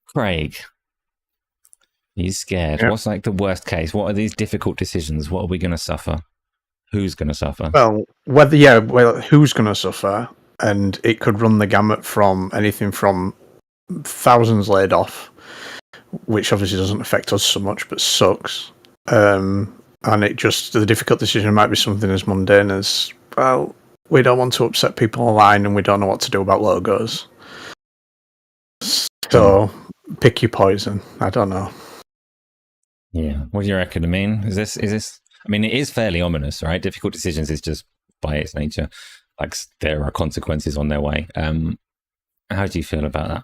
Craig, are you scared? What's like the worst case? What are these difficult decisions? What are we going to suffer? Who's going to suffer? Well, who's going to suffer? And it could run the gamut from anything from thousands laid off, which obviously doesn't affect us so much, but sucks. And the difficult decision might be something as mundane as, well, we don't want to upset people online and we don't know what to do about logos. So pick your poison. I don't know. Yeah. What do you reckon? I mean, is this? I mean, it is fairly ominous, right? Difficult decisions is just by its nature, like there are consequences on their way. How do you feel about that?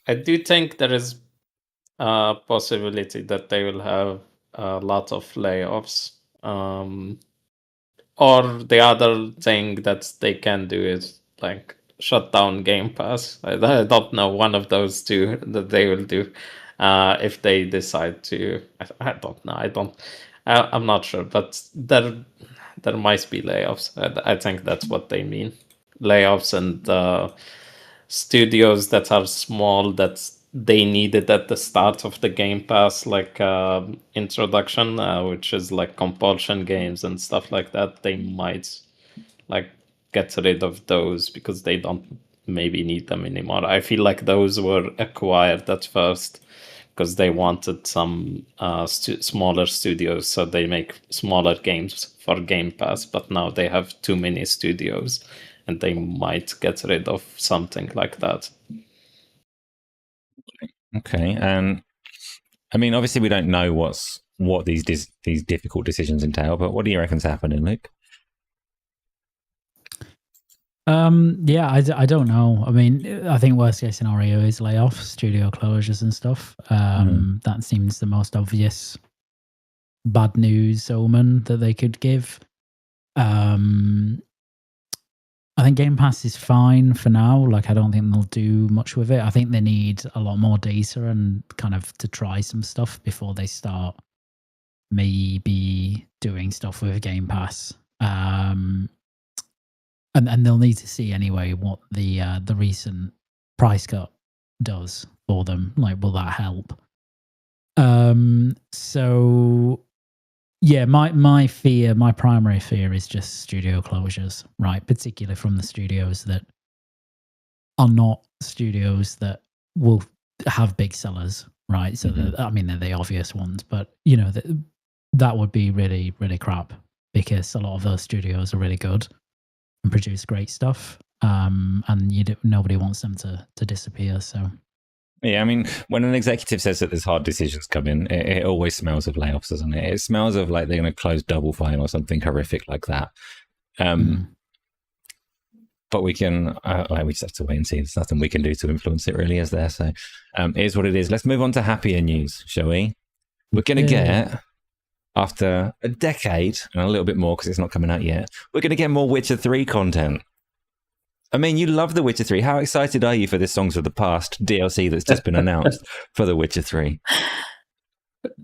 I do think there is a possibility that they will have a lot of layoffs. Or the other thing that they can do is like shut down Game Pass. I don't know, one of those two that they will do if they decide to. I don't know. I'm not sure, but there might be layoffs. I think that's what they mean. Layoffs and studios that are small that they needed at the start of the Game Pass, like introduction, which is like compulsion games and stuff like that. They might like get rid of those because they don't maybe need them anymore. I feel like those were acquired at first because they wanted some smaller studios, so they make smaller games for Game Pass. But now they have too many studios, and they might get rid of something like that. Okay, and I mean, obviously, we don't know what these difficult decisions entail, but what do you reckon's happening, Luke? Yeah, I don't know. I mean, I think worst case scenario is layoffs, studio closures and stuff. That seems the most obvious bad news omen that they could give. I think Game Pass is fine for now. Like, I don't think they'll do much with it. I think they need a lot more data and kind of to try some stuff before they start maybe doing stuff with Game Pass. And they'll need to see anyway what the recent price cut does for them. Like, will that help? So yeah, my primary fear is just studio closures, right? Particularly from the studios that are not studios that will have big sellers, right? So I mean, they're the obvious ones, but you know that would be really, really crap because a lot of those studios are really good and produce great stuff, and nobody wants them to disappear. So. Yeah, I mean, when an executive says that there's hard decisions coming, it always smells of layoffs, doesn't it? It smells of like they're going to close Double Fine or something horrific like that. But we can, we just have to wait and see. There's nothing we can do to influence it, really, is there? So it is what it is. Let's move on to happier news, shall we? We're going to get, after a decade and a little bit more because it's not coming out yet, we're going to get more Witcher 3 content. I mean, you love The Witcher 3. How excited are you for this Songs of the Past DLC that's just been announced for The Witcher 3?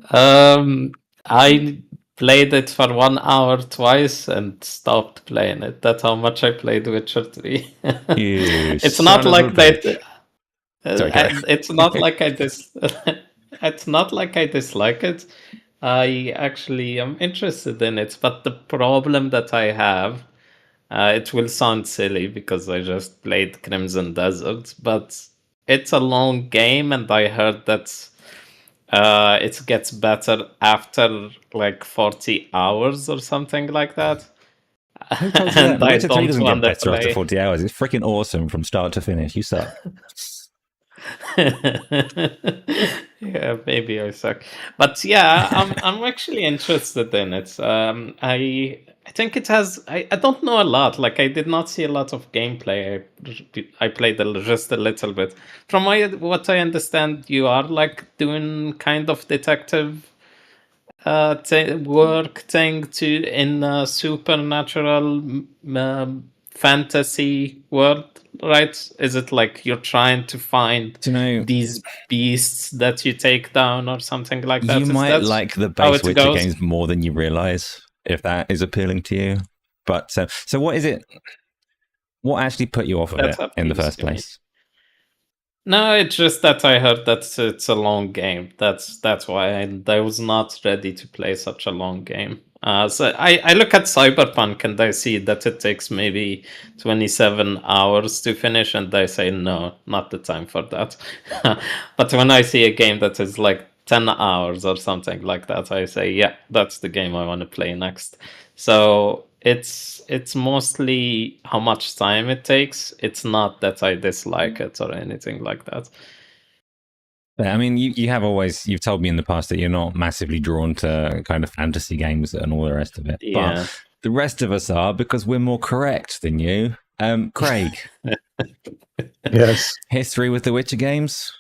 I played it for 1 hour twice and stopped playing it. That's how much I played Witcher 3. It's not like that. It's not like it's not like I dislike it. I actually am interested in it, but the problem that I have, it will sound silly because I just played Crimson Desert, but it's a long game, and I heard that it gets better after like 40 hours or something like that. Who told you that? Witcher 3 doesn't get better after 40 hours. It's freaking awesome from start to finish. You suck. Yeah, maybe I suck, but yeah, I'm actually interested in it. I think it has. I don't know a lot. Like, I did not see a lot of gameplay. I played just a little bit. From what I understand, you are like doing kind of detective work thing in a supernatural fantasy world, right? Is it like you're trying to find these beasts that you take down or something like that? You might like the base Witcher games more than you realize, if that is appealing to you. But so what is it? What actually put you off of it in the first place? No, it's just that I heard that it's a long game. That's why I was not ready to play such a long game. So I look at Cyberpunk and I see that it takes maybe 27 hours to finish, and I say, no, not the time for that. But when I see a game that is like 10 hours or something like that, I say, yeah, that's the game I want to play next. So it's mostly how much time it takes. It's not that I dislike it or anything like that. I mean, you've told me in the past that you're not massively drawn to kind of fantasy games and all the rest of it. Yeah. But the rest of us are, because we're more correct than you. Craig, Yes. history with the Witcher games?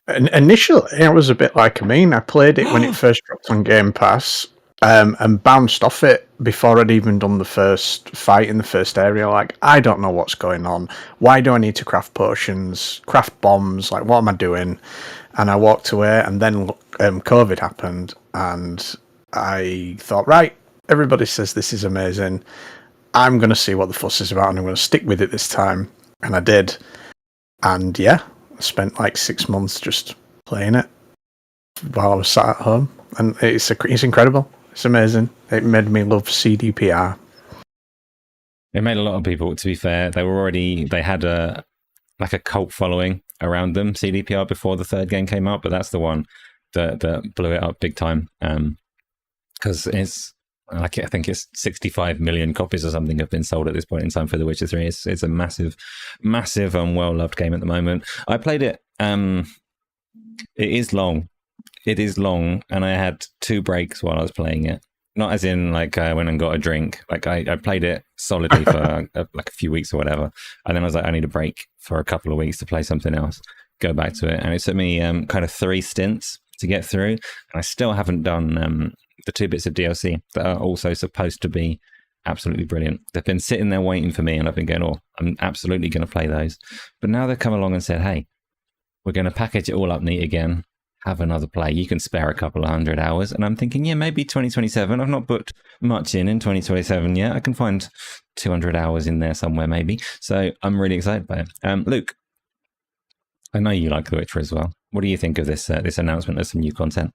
Initially, it was a bit like Amine. I played it when it first dropped on Game Pass, and bounced off it before I'd even done the first fight in the first area. Like, I don't know what's going on. Why do I need to craft potions, craft bombs? Like, what am I doing? And I walked away, and then COVID happened, and I thought, right, everybody says this is amazing. I'm going to see what the fuss is about, and I'm going to stick with it this time. And I did. And yeah, I spent like 6 months just playing it while I was sat at home. And it's incredible. It's amazing. It made me love CDPR. It made a lot of people, to be fair. They had a cult following around them, CDPR, before the third game came out, but that's the one that blew it up big time. Because it's, I think it's 65 million copies or something have been sold at this point in time for The Witcher 3. It's a massive, massive and well-loved game at the moment. I played it. It is long. It is long, and I had 2 breaks while I was playing it. Not as in, like, I went and got a drink. Like, I played it solidly for like a few weeks or whatever. And then I was like, I need a break for a couple of weeks to play something else, go back to it. And it took me kind of 3 stints to get through. And I still haven't done the 2 bits of DLC that are also supposed to be absolutely brilliant. They've been sitting there waiting for me, and I've been going, I'm absolutely going to play those. But now they've come along and said, hey, we're going to package it all up neat again. Have another play. You can spare a couple of 100 hours. And I'm thinking, yeah, maybe 2027. I've not booked much in 2027 yet. I can find 200 hours in there somewhere, maybe. So I'm really excited by it. Luke, I know you like The Witcher as well. What do you think of this announcement of some new content?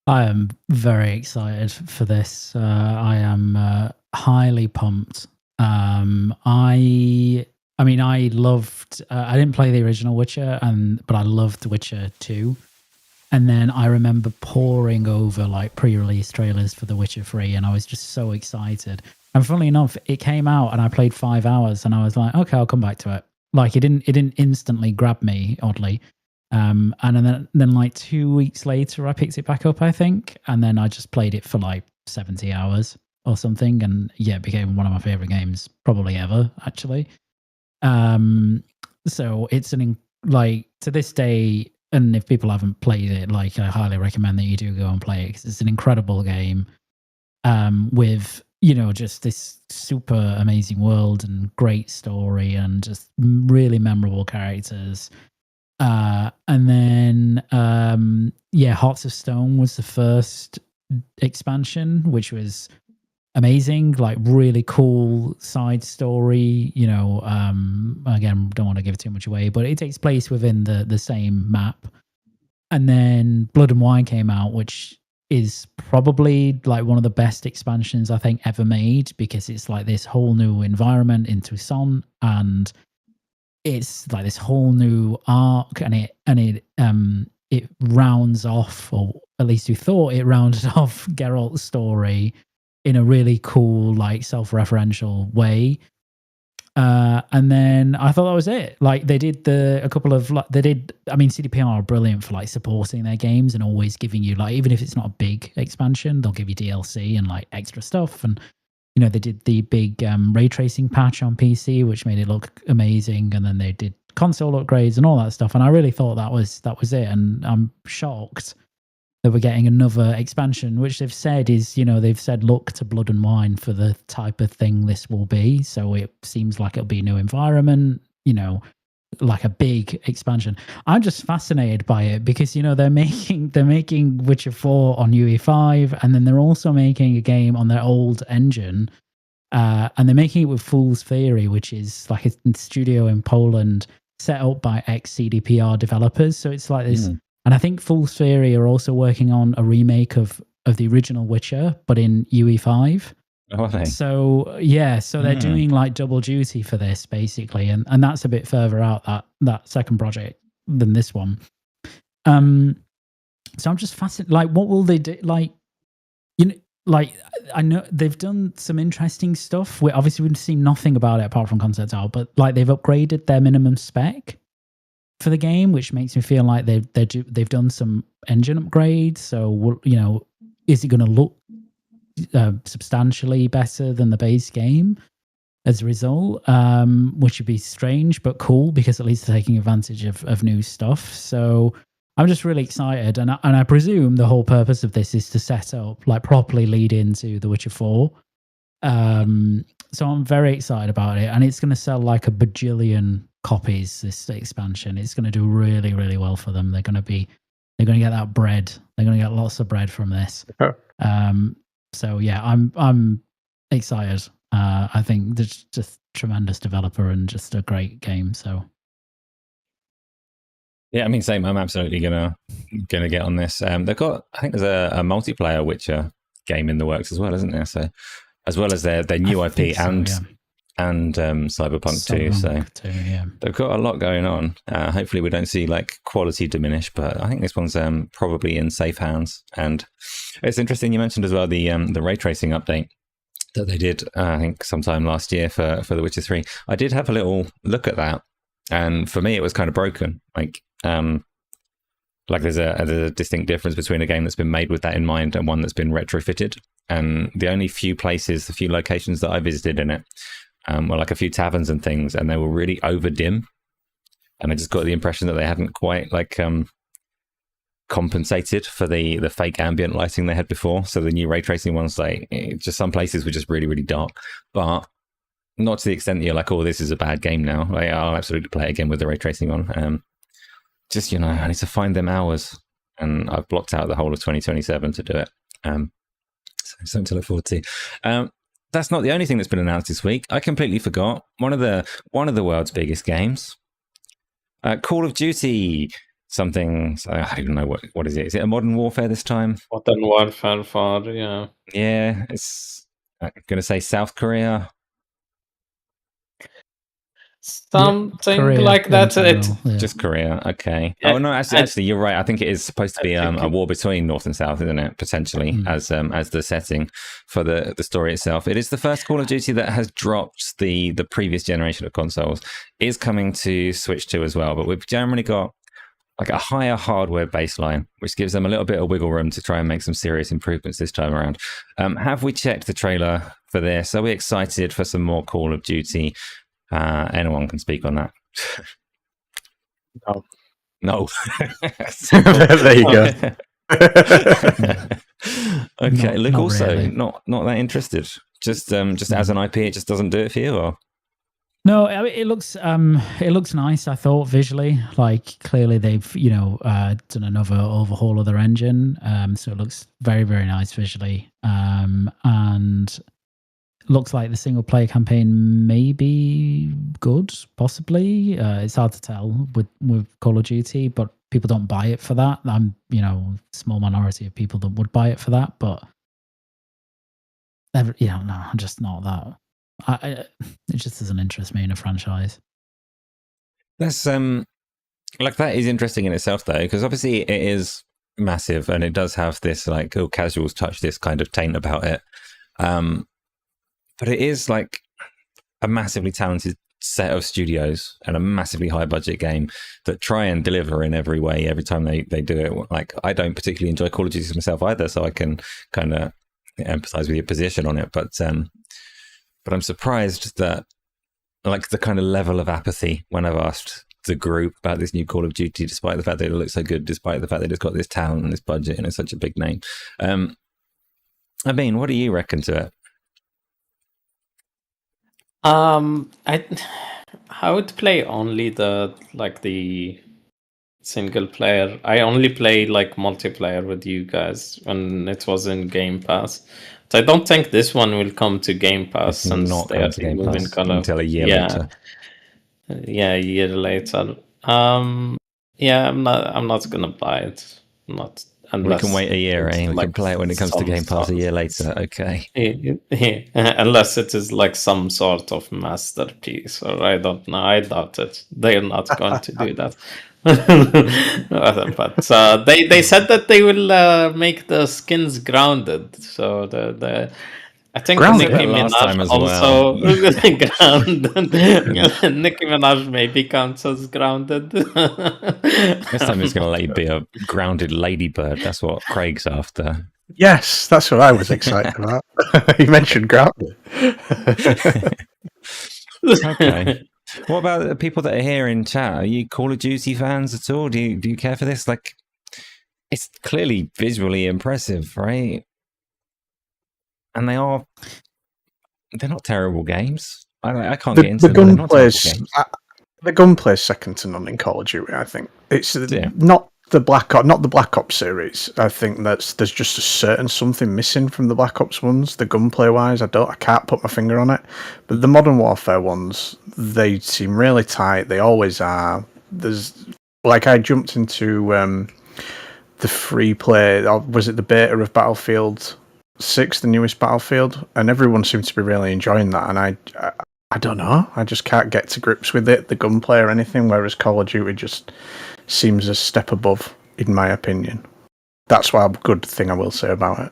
I am very excited for this. I am highly pumped. I mean, I loved. I didn't play the original Witcher, but I loved Witcher 2. And then I remember poring over like pre-release trailers for The Witcher 3, and I was just so excited. And funnily enough, it came out, and I played 5 hours, and I was like, okay, I'll come back to it. Like, it didn't instantly grab me, oddly. And then like 2 weeks later, I picked it back up, I think, and then I just played it for like 70 hours or something, and yeah, it became one of my favorite games probably ever, actually. So it's to this day, and if people haven't played it, like, I highly recommend that you do go and play it, because it's an incredible game, with, you know, just this super amazing world and great story and just really memorable characters. And then Hearts of Stone was the first expansion, which was amazing, like really cool side story, you know. Again, don't want to give too much away, but it takes place within the same map. And then Blood and Wine came out, which is probably like one of the best expansions I think ever made, because it's like this whole new environment in Tucson, and it's like this whole new arc, and it rounds off, or at least you thought it rounded off, Geralt's story in a really cool, like, self-referential way. And then I thought that was it. Like, they did CDPR are brilliant for like supporting their games and always giving you, like, even if it's not a big expansion, they'll give you DLC and like extra stuff. And, you know, they did the big ray tracing patch on PC, which made it look amazing. And then they did console upgrades and all that stuff. And I really thought that was it. And I'm shocked that we're getting another expansion, which they've said is, you know, they've said look to Blood and Wine for the type of thing this will be. So it seems like it'll be a new environment, you know, like a big expansion. I'm just fascinated by it because, you know, they're making Witcher 4 on UE5, and then they're also making a game on their old engine, and they're making it with Fool's Theory, which is like a studio in Poland set up by ex-CDPR developers. So it's like this. And I think Fool's Theory are also working on a remake of the original Witcher, but in UE5. Oh, are they? So yeah, so they're doing like double duty for this basically, and that's a bit further out, that second project, than this one. So I'm just fascinated. Like, what will they do? Like, you know, like, I know they've done some interesting stuff. We've seen nothing about it apart from concept art, but like they've upgraded their minimum spec for the game, which makes me feel like they've done some engine upgrades. So, you know, is it going to look substantially better than the base game as a result, which would be strange but cool because at least they're taking advantage of new stuff. So I'm just really excited, and I presume the whole purpose of this is to set up, like, properly lead into The Witcher 4. So I'm very excited about it, and it's going to sell like a bajillion copies. This expansion, it's going to do really, really well for them. They're going to get that bread. They're going to get lots of bread from this. So yeah, I'm excited. I think there's just tremendous developer and just a great game. So yeah, I mean, same. I'm absolutely gonna get on this. They've got, I think there's a multiplayer Witcher game in the works as well, isn't there? So as well as their new IP and Cyberpunk too. So yeah. They've got a lot going on. Hopefully we don't see like quality diminish, but I think this one's probably in safe hands. And it's interesting you mentioned as well the ray tracing update that they did, I think sometime last year for The Witcher 3. I did have a little look at that, and for me it was kind of broken. Like there's a distinct difference between a game that's been made with that in mind and one that's been retrofitted. And the only few locations that I visited in it were like a few taverns and things, and they were really over dim. And I just got the impression that they hadn't quite like compensated for the fake ambient lighting they had before. So the new ray tracing ones, like, just some places were just really, really dark, but not to the extent that you're like, oh, this is a bad game now. Like, I'll absolutely play it again with the ray tracing on. Just, I need to find them hours, and I've blocked out the whole of 2027 to do it. So something to look forward to. That's not the only thing that's been announced this week. I completely forgot one of the world's biggest games, Call of Duty. Something, I don't even know what is it. Is it a Modern Warfare this time? Modern Warfare 4, yeah. Yeah, it's, I'm going to say South Korea. Something Korea, like that. Just Korea, okay. Yeah, oh no, actually, you're right. I think it is supposed to be a war between North and South, isn't it? Potentially, as the setting for the story itself. It is the first Call of Duty that has dropped the previous generation of consoles. It is coming to Switch 2 as well, but we've generally got like a higher hardware baseline, which gives them a little bit of wiggle room to try and make some serious improvements this time around. Have we checked the trailer for this? Are we excited for some more Call of Duty? Anyone can speak on that. No. There you go. Okay, Luke, not also really. not that interested. Just as an IP, it just doesn't do it for you, or? No, I mean, it looks nice. I thought visually, like, clearly they've done another overhaul of their engine, so it looks very, very nice visually, and looks like the single player campaign may be good, possibly. It's hard to tell with Call of Duty, but people don't buy it for that. I'm small minority of people that would buy it for that, but no, I'm just not that. It just doesn't interest me in a franchise. That's that is interesting in itself, though, because obviously it is massive and it does have this like, oh, casuals touch this kind of taint about it. But it is like a massively talented set of studios and a massively high budget game that try and deliver in every way every time they do it. Like, I don't particularly enjoy Call of Duty myself either, so I can kind of empathize with your position on it, but I'm surprised that, like, the kind of level of apathy when I've asked the group about this new Call of Duty, despite the fact that it looks so good, despite the fact that it's got this talent and this budget and it's such a big name. Amine, what do you reckon to it? I would play only the single player. I only played like multiplayer with you guys when it was in Game Pass. So I don't think this one will come to Game Pass since not they come are to Game moving Pass until a year later. Yeah, a year later. Yeah, I'm not gonna buy it. Not unless we can wait a year, eh? We like can play it when it comes to Game Pass a year later. Okay. Unless it is like some sort of masterpiece, or I don't know. I doubt it. They're not going to do that. But they said that they will make the skins grounded. So I think Grounded? Nicki Last time Minaj as also grounded. Nicki Minaj maybe counts as grounded. This time it's going to be a grounded ladybird. That's what Craig's after. Yes, that's what I was excited about. You mentioned gravity. Okay. What about the people that are here in chat? Are you Call of Duty fans at all? Do you care for this? Like, it's clearly visually impressive, right? And they're not terrible games. I can't get into them. They're not terrible games. The gunplay's second to none in Call of Duty. I think it's Yeah. not the Black Ops series. I think there's just a certain something missing from the Black Ops ones. The gunplay wise, I can't put my finger on it. But the Modern Warfare ones, they seem really tight. They always are. I jumped into the free play. Or was it the beta of Battlefield 6, the newest Battlefield? And everyone seems to be really enjoying that. And I don't know. I just can't get to grips with it, the gunplay or anything, whereas Call of Duty just seems a step above, in my opinion. That's one good thing I will say about it.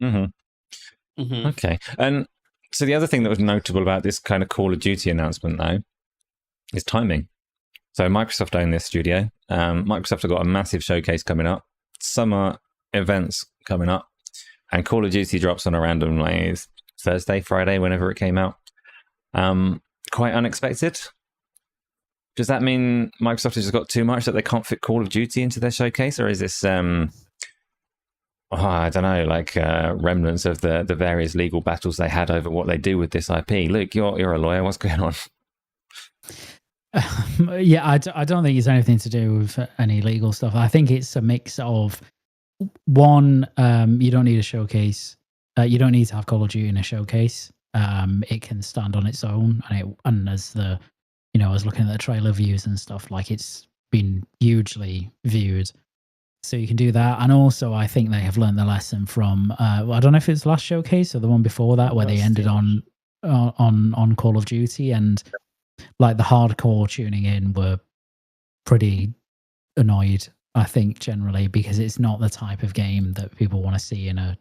Mm-hmm. Mm-hmm. Okay. And so the other thing that was notable about this kind of Call of Duty announcement, though, is timing. So Microsoft own this studio. Microsoft have got a massive showcase coming up, summer events coming up, and Call of Duty drops on a random Thursday, Friday, whenever it came out. Quite unexpected. Does that mean Microsoft has just got too much that they can't fit Call of Duty into their showcase, or is this I don't know, like remnants of the various legal battles they had over what they do with this IP? Luke, you're a lawyer. What's going on? Yeah, I don't think it's anything to do with any legal stuff. I think it's a mix of one. You don't need a showcase. You don't need to have Call of Duty in a showcase. It can stand on its own, and as I was looking at the trailer views and stuff, like it's been hugely viewed. So you can do that, and also I think they have learned the lesson from. I don't know if it's last showcase or the one before that, where they ended on Call of Duty, and like the hardcore tuning in were pretty annoyed. I think generally because it's not the type of game that people want to see in a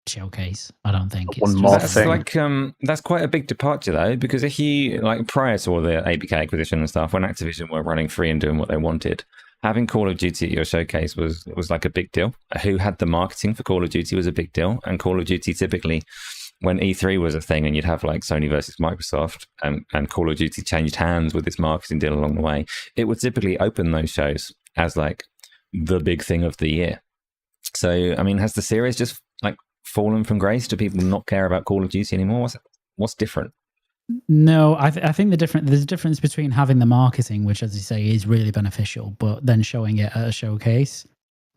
showcase. I don't think one more thing. Like that's quite a big departure though, because if you like prior to all the ABK acquisition and stuff, when Activision were running free and doing what they wanted, having Call of Duty at your showcase was like a big deal. Who had the marketing for Call of Duty was a big deal, and Call of Duty typically, when E3 was a thing and you'd have like Sony versus Microsoft and Call of Duty changed hands with its marketing deal along the way, it would typically open those shows as like the big thing of the year. So I mean, has the series just like fallen from grace? Do people not care about Call of Duty anymore? What's different? No, I think there's a difference between having the marketing, which, as you say, is really beneficial, but then showing it at a showcase.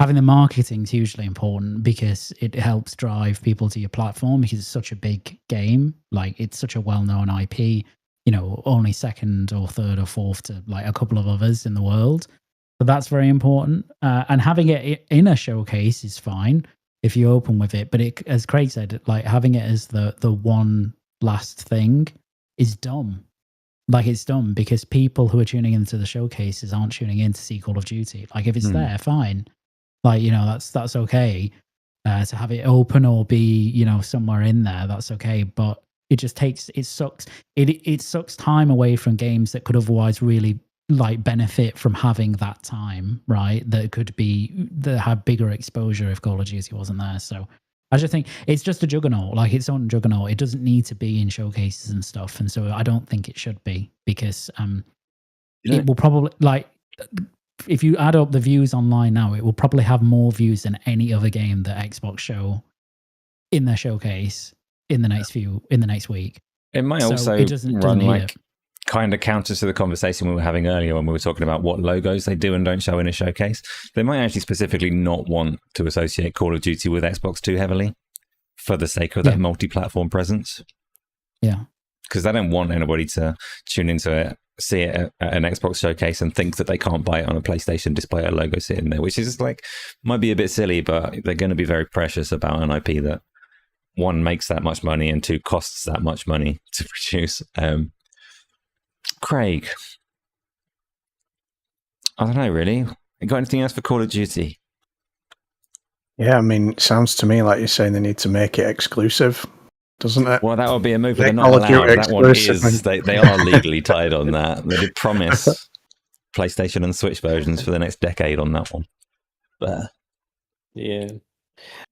Having the marketing is hugely important because it helps drive people to your platform, because it's such a big game. Like, it's such a well-known IP, only second or third or fourth to like a couple of others in the world. So that's very important. And having it in a showcase is fine if you open with it. But as Craig said, like having it as the one last thing is dumb. Like, it's dumb because people who are tuning into the showcases aren't tuning in to see Call of Duty. Like, if it's there, fine. Like, that's okay. To have it open or be, somewhere in there, that's okay. But it just sucks time away from games that could otherwise really like benefit from having that time, right? That had bigger exposure if Call of Duty wasn't there. So I just think it's just a juggernaut, like its own juggernaut. It doesn't need to be in showcases and stuff, and so I don't think it should be, because it will probably, like, if you add up the views online now, it will probably have more views than any other game that Xbox show in their showcase in the next week. It might So also it doesn't run need like it. kind of counter to the conversation we were having earlier when we were talking about what logos they do and don't show in a showcase. They might actually specifically not want to associate Call of Duty with Xbox too heavily for the sake of that multi-platform presence. Yeah. Because they don't want anybody to tune into it, see it at an Xbox showcase and think that they can't buy it on a PlayStation despite a logo sitting there, which is like, might be a bit silly, but they're going to be very precious about an IP that, one, makes that much money, and two, costs that much money to produce. Craig, I don't know, really. You got anything else for Call of Duty? Yeah, I mean, it sounds to me like you're saying they need to make it exclusive, doesn't it? Well, that would be a move, but they're Make not Call of Duty allowed. That one exclusive. is, they are legally tied on that. They did promise PlayStation and Switch versions for the next decade on that one. But Yeah.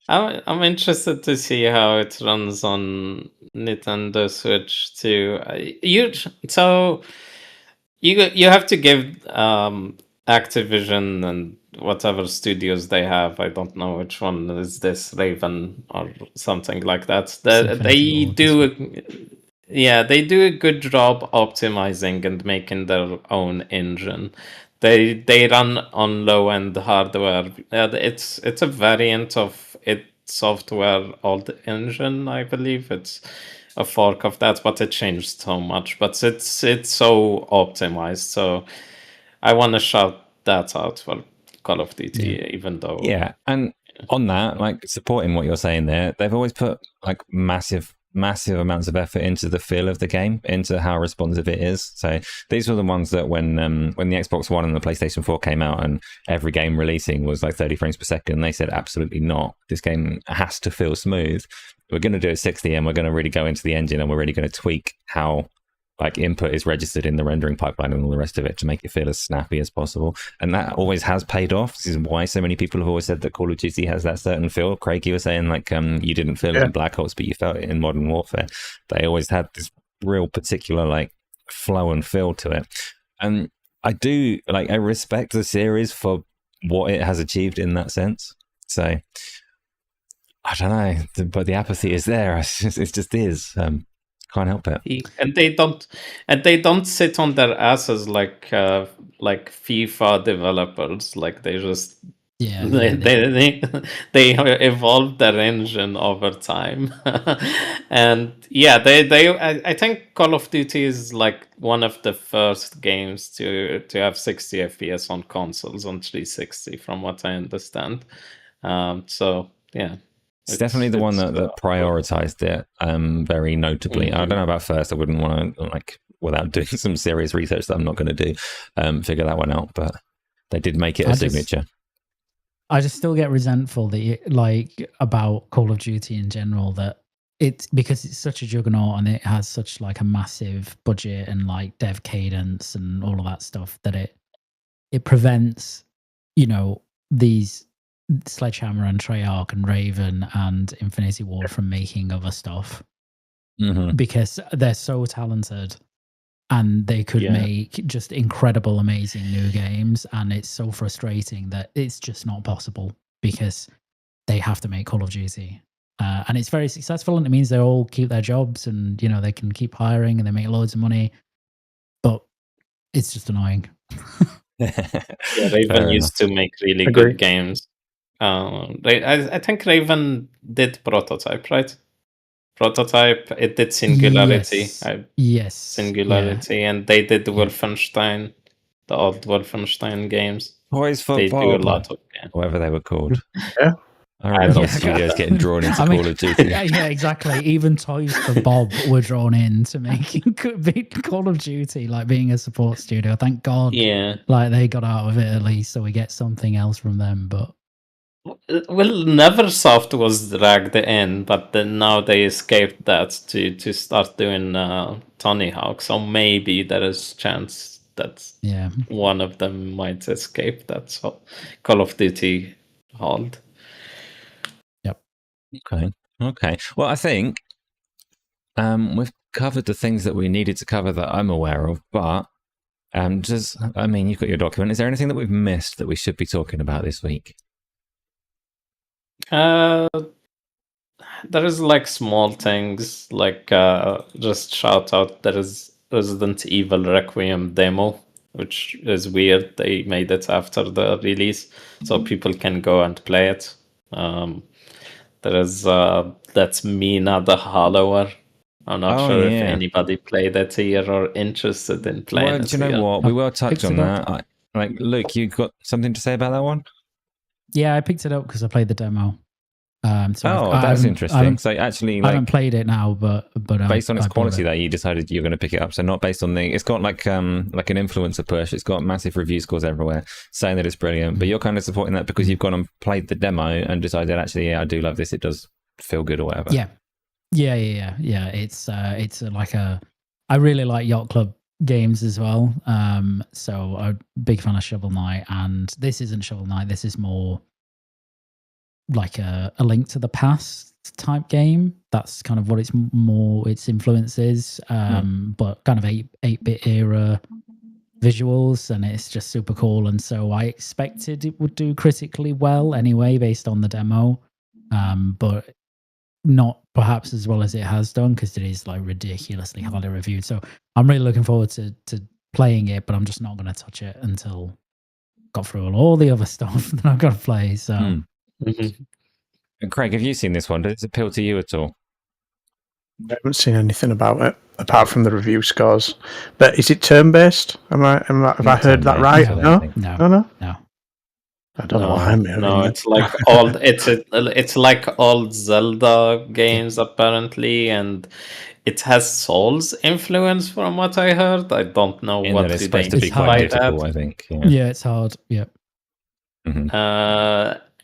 I'm interested to see how it runs on Nintendo Switch too. You have to give Activision and whatever studios they have. I don't know which one is this, Raven or something like that. They do. Yeah, they do a good job optimizing and making their own engine. They run on low end hardware. It's a variant of it software old engine, I believe. It's a fork of that, but it changed so much. But it's so optimized. So I want to shout that out for Call of Duty, even though Yeah, and on that, like supporting what you're saying there, they've always put like massive amounts of effort into the feel of the game, into how responsive it is. So these were the ones that when the Xbox One and the PlayStation 4 came out and every game releasing was like 30 frames per second, they said absolutely not. This game has to feel smooth. We're going to do it 60 and we're going to really go into the engine and we're really going to tweak how like input is registered in the rendering pipeline and all the rest of it to make it feel as snappy as possible. And that always has paid off. This is why so many people have always said that Call of Duty has that certain feel. Craig, you were saying like you didn't feel it in Black Ops, but you felt it in Modern Warfare. They always had this real particular like flow and feel to it. And I do like, I respect the series for what it has achieved in that sense. So I don't know, but the apathy is there. It just is. Can't help it. And they don't sit on their asses like FIFA developers. Like they just they evolve their engine over time. And yeah, I think Call of Duty is like one of the first games to have 60 FPS on consoles on 360, from what I understand. So yeah. It's definitely the one that prioritized it very notably. I don't know about first. I wouldn't want to, like, without doing some serious research that I'm not going to do, figure that one out. But they did make it a signature. I just still get resentful that about Call of Duty in general, that it's because it's such a juggernaut and it has such like a massive budget and like dev cadence and all of that stuff, that it prevents, these Sledgehammer and Treyarch and Raven and Infinity Ward from making other stuff, because they're so talented and they could make just incredible, amazing new games. And it's so frustrating that it's just not possible because they have to make Call of Duty. And it's very successful, and it means they all keep their jobs and, they can keep hiring and they make loads of money. But it's just annoying. Raven used to make really good games. I think Raven did Prototype, right? Prototype, it did Singularity. Yes. Singularity, and they did Wolfenstein, the old Wolfenstein games. Toys for They Bob, do a lot of whatever they were called. Yeah. I remember studios getting drawn into Call of Duty. Yeah, exactly. Even Toys for Bob were drawn in to making Call of Duty, like being a support studio. Thank God. Yeah. Like they got out of it at least, so we get something else from them. But well, Neversoft was dragged in, but then now they escaped that to start doing Tony Hawk. So maybe there is chance that one of them might escape that Call of Duty hold. Okay. Well, I think we've covered the things that we needed to cover that I'm aware of, but you've got your document. Is there anything that we've missed that we should be talking about this week? There is like small things, like just shout out, there is Resident Evil Requiem demo, which is weird. They made it after the release, so people can go and play it. There is that's Mina the Hollower. I'm not sure if anybody played it here or interested in playing it. Do you know what? We will touch on that. Luke, you got something to say about that one? Yeah, I picked it up because I played the demo. That's interesting. So actually, I haven't played it now, but based on its quality, that you decided you're going to pick it up. So not based on it's got like an influencer push. It's got massive review scores everywhere saying that it's brilliant. But you're kind of supporting that because you've gone and played the demo and decided actually, I do love this. It does feel good or whatever. Yeah. It's like I really like Yacht Club games as well. So I'm a big fan of Shovel Knight, and this isn't Shovel Knight. This is more like a Link to the Past type game. That's kind of what its influence is, but kind of 8-bit era visuals, and it's just super cool. And so I expected it would do critically well anyway, based on the demo, but not perhaps as well as it has done, because it is like ridiculously highly reviewed. So I'm really looking forward to playing it, but I'm just not going to touch it until got through all the other stuff that I've got to play. So, And Craig, have you seen this one? Does it appeal to you at all? I haven't seen anything about it apart from the review scores. But is it turn-based? Have I heard that right? No. I don't know why I'm hearing No, it. it's like old. It's like old Zelda games apparently, and it has Souls influence from what I heard. I don't know In what that it's do supposed they to be mean quite by difficult, that. I think. yeah, it's hard. Yeah.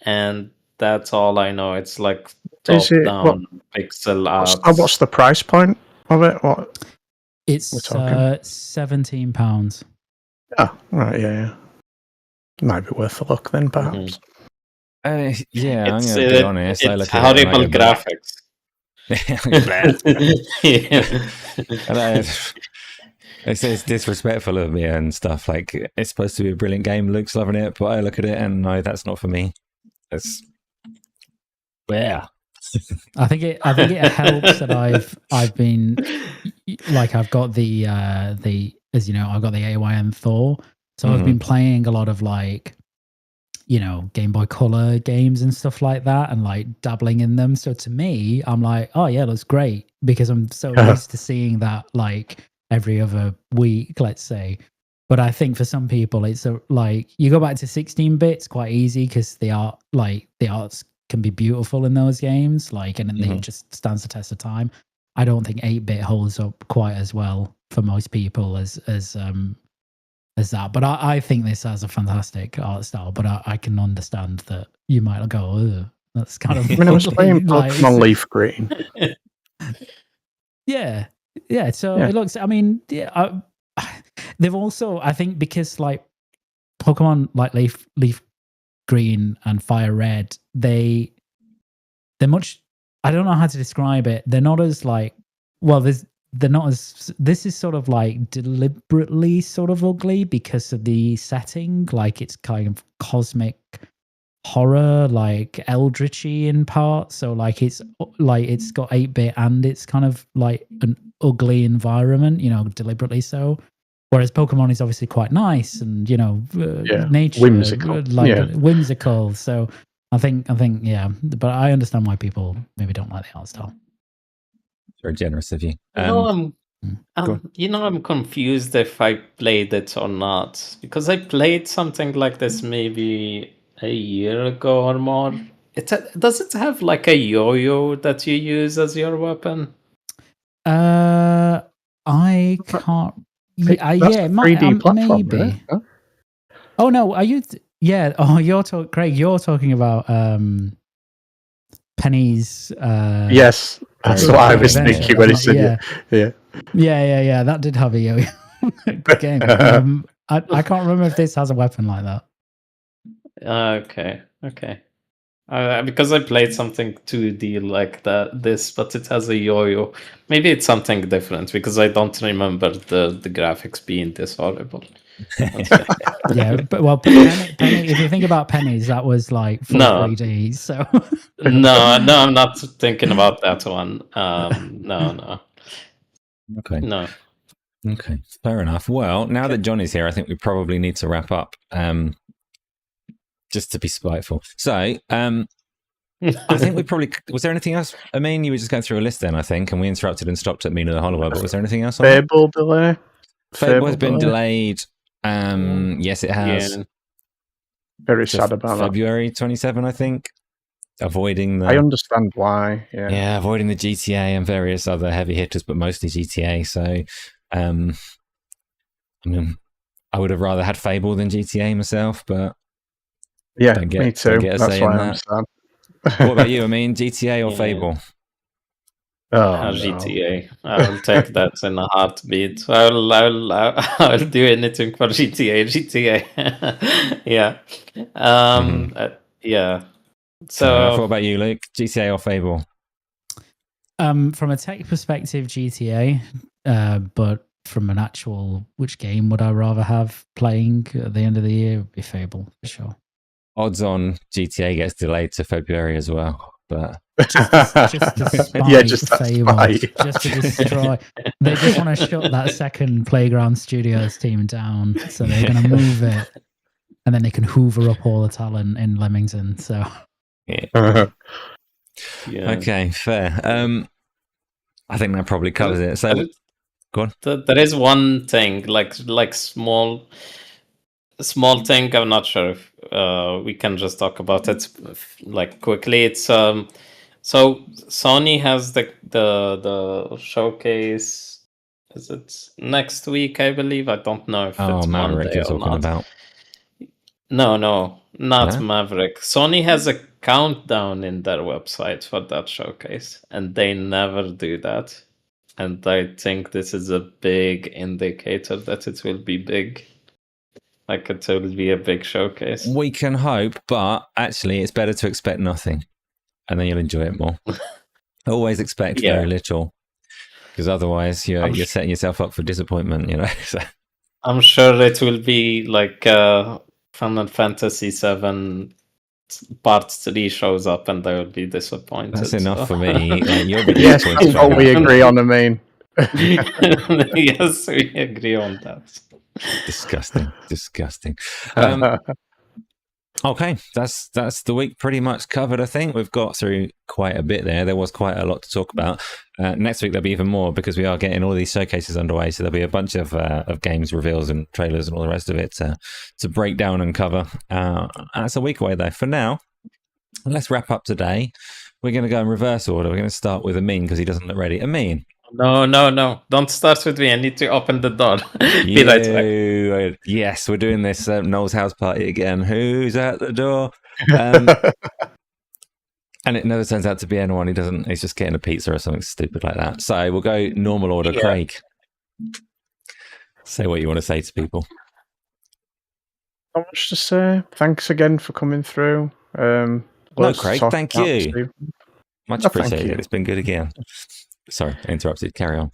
And that's all I know. It's like Is it- top-down pixel art. What's the price point of it? What? It's We're talking. £17. Oh, right, yeah. Might be worth a look then, perhaps. I'm going It's, to be honest. I it's look at it and I horrible go, graphics. Yeah. It says disrespectful of me and stuff. Like, it's supposed to be a brilliant game. Luke's loving it, but I look at it and no, that's not for me. It's I think it helps that I've been like, I've got the as you know, I've got the AYM Thor, so I've been playing a lot of like, you know, Game Boy Color games and stuff like that, and like dabbling in them. So to me, I'm like, oh yeah, that's great, because I'm so used to seeing that like every other week, let's say. But I think for some people, it's like you go back to 16 bits quite easy, because the arts can be beautiful in those games, like, and it just stands the test of time. I don't think 8-bit holds up quite as well for most people as that. But I think this has a fantastic art style. But I can understand that you might go, ugh, that's kind of. I mean, I was playing like, Pokemon Leaf Green. Yeah. So it looks. I mean, they've also, I think, because like Pokemon like Leaf Green and Fire Red, they're much. I don't know how to describe it. They're not as like. Well, they're not as. This is sort of like deliberately sort of ugly because of the setting. Like, it's kind of cosmic horror, like eldritchy in part. So like it's got 8-bit and it's kind of like an ugly environment, you know, deliberately so. Whereas Pokemon is obviously quite nice and, you know, nature, whimsical. So I think, yeah. But I understand why people maybe don't like the art style. Very generous of you. I'm confused if I played it or not, because I played something like this maybe a year ago or more. Does it have like a yo-yo that you use as your weapon? I can't. That's 3D platform, maybe. right? Huh? Oh no, are you? Yeah. Oh, Craig. You're talking about Penny's. Yes, that's what I was thinking when he said Yeah. That did have a yo-yo. Good game. I can't remember if this has a weapon like that. Okay. Because I played something 2D like this, but it has a yo-yo. Maybe it's something different, because I don't remember the graphics being this horrible. Yeah, but well, Penny, if you think about Pennies, that was like full 3D. So no, I'm not thinking about that one. No. Okay. No. Okay, fair enough. Well, now that John is here, I think we probably need to wrap up. Just to be spiteful. So, I think we probably... Was there anything else? I mean, you were just going through a list then, I think, and we interrupted and stopped at Mina the Hollower, but was there anything else? Fable delay? Fable has been delayed. Yes, it has. Yeah. Very sad about February 27, I think. Avoiding the... I understand why, Yeah, avoiding the GTA and various other heavy hitters, but mostly GTA. So, I mean, I would have rather had Fable than GTA myself, but... Yeah, me too. That's why I'm sad. What about you? I mean, GTA or Fable? GTA. I'll take that in a heartbeat. I'll do anything for GTA. Yeah. Yeah. What about you, Luke? GTA or Fable? From a tech perspective, GTA, but from an actual which game would I rather have playing at the end of the year would be Fable for sure. Odds on GTA gets delayed to February as well, but just to spite Yeah, just that Fable, spite. just to destroy. They just want to shut that second Playground Studios team down, so they're going to move it, and then they can hoover up all the talent in Leamington. So yeah. Okay, fair. I think that probably covers it. So go on. There is one thing, like small thing. I'm not sure if we can just talk about it like quickly. It's so Sony has the showcase. Is it next week? I believe. I don't know if it's Maverick Monday you're or talking not. about. No, not No? Maverick. Sony has a countdown in their website for that showcase, and they never do that. And I think this is a big indicator that it will be big. Like it will be a big showcase. We can hope, but actually it's better to expect nothing, and then you'll enjoy it more. Always expect very little, because otherwise you're setting yourself up for disappointment, you know. So. I'm sure it will be like Final Fantasy VII Part 3 shows up and they will be disappointed. That's enough for me. You'll be yes, that's what we agree on, Amine. Yes, we agree on that. Disgusting. Okay, that's the week pretty much covered. I think we've got through quite a bit there. There was quite a lot to talk about. Next week there'll be even more because we are getting all these showcases underway. So there'll be a bunch of games reveals and trailers and all the rest of it to break down and cover. That's a week away though. For now, let's wrap up today. We're going to go in reverse order. We're going to start with Amine because he doesn't look ready. Amine. No. Don't start with me. I need to open the door. Be right back. Yes, we're doing this Noel's house party again. Who's at the door? And it never turns out to be anyone. He's just getting a pizza or something stupid like that. So we'll go normal order. Yeah. Craig, say what you want to say to people. Not much to say. Thanks again for coming through. No, Craig, thank you. Much appreciated. It's been good again. Sorry, I interrupted. Carry on.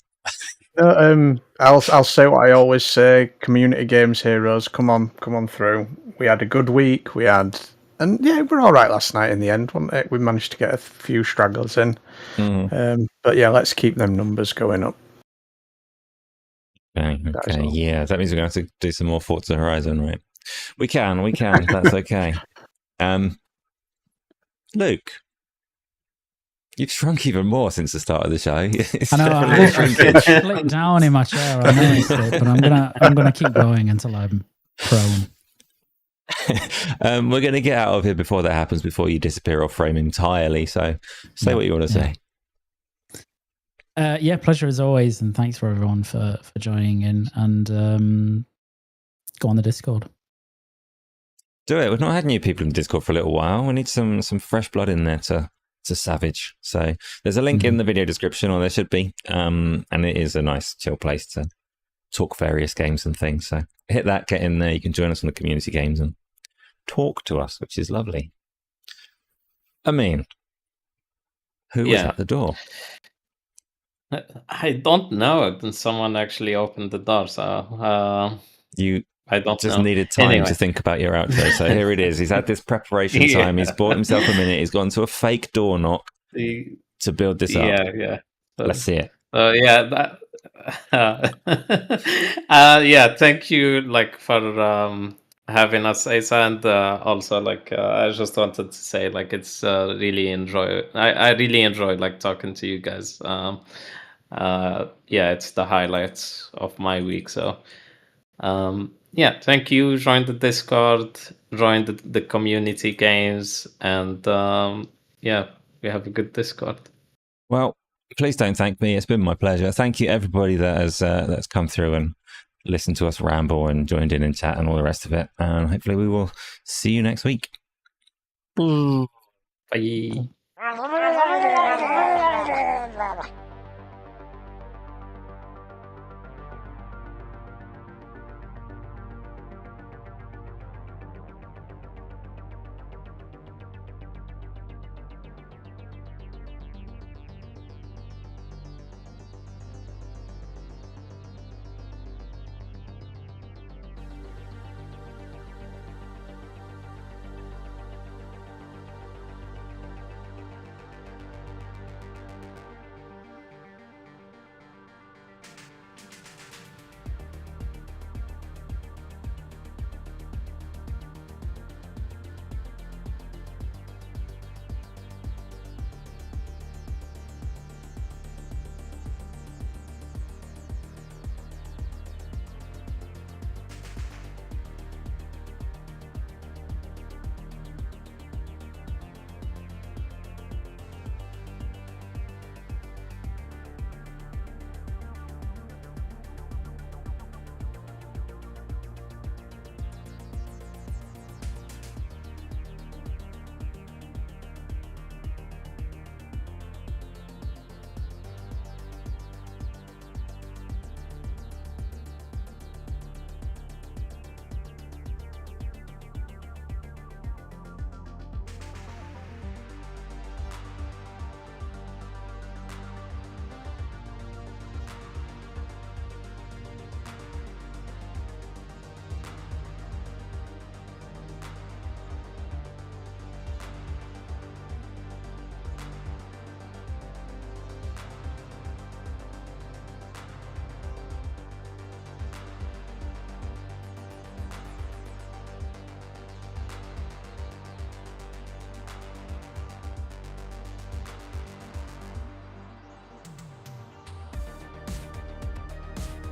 I'll say what I always say. Community games heroes, come on through. We had a good week. We're all right last night in the end, wasn't it? We managed to get a few stragglers in. But yeah, let's keep them numbers going up. Okay. Yeah, that means we're going to have to do some more Forza Horizon, right? We can. That's okay. Luke. You've shrunk even more since the start of the show. I know. I slipped down in my chair. I noticed it, but I'm gonna keep going until I'm prone. We're gonna get out of here before that happens. Before you disappear off frame entirely. So, say what you want to say. Pleasure as always, and thanks for everyone for joining in. And go on the Discord. Do it. We've not had new people in Discord for a little while. We need some fresh blood in there to savage. So there's a link in the video description, or there should be, and it is a nice chill place to talk various games and things. So hit that, get in there. You can join us on the community games and talk to us, which is lovely. Amine, who was at the door? I don't know. Someone actually opened the door, so I don't just know. Needed time to think about your outro. So here it is. He's had this preparation time. He's bought himself a minute. He's gone to a fake door knock to build this up. Yeah. Let's see it. Thank you for having us, Asa, and also I just wanted to say it's really I really enjoy talking to you guys. It's the highlights of my week. So thank you. Join the Discord, join the community games, and we have a good Discord. Well, please don't thank me. It's been my pleasure. Thank you everybody that has that's come through and listened to us ramble and joined in and chat and all the rest of it. And hopefully we will see you next week. Bye.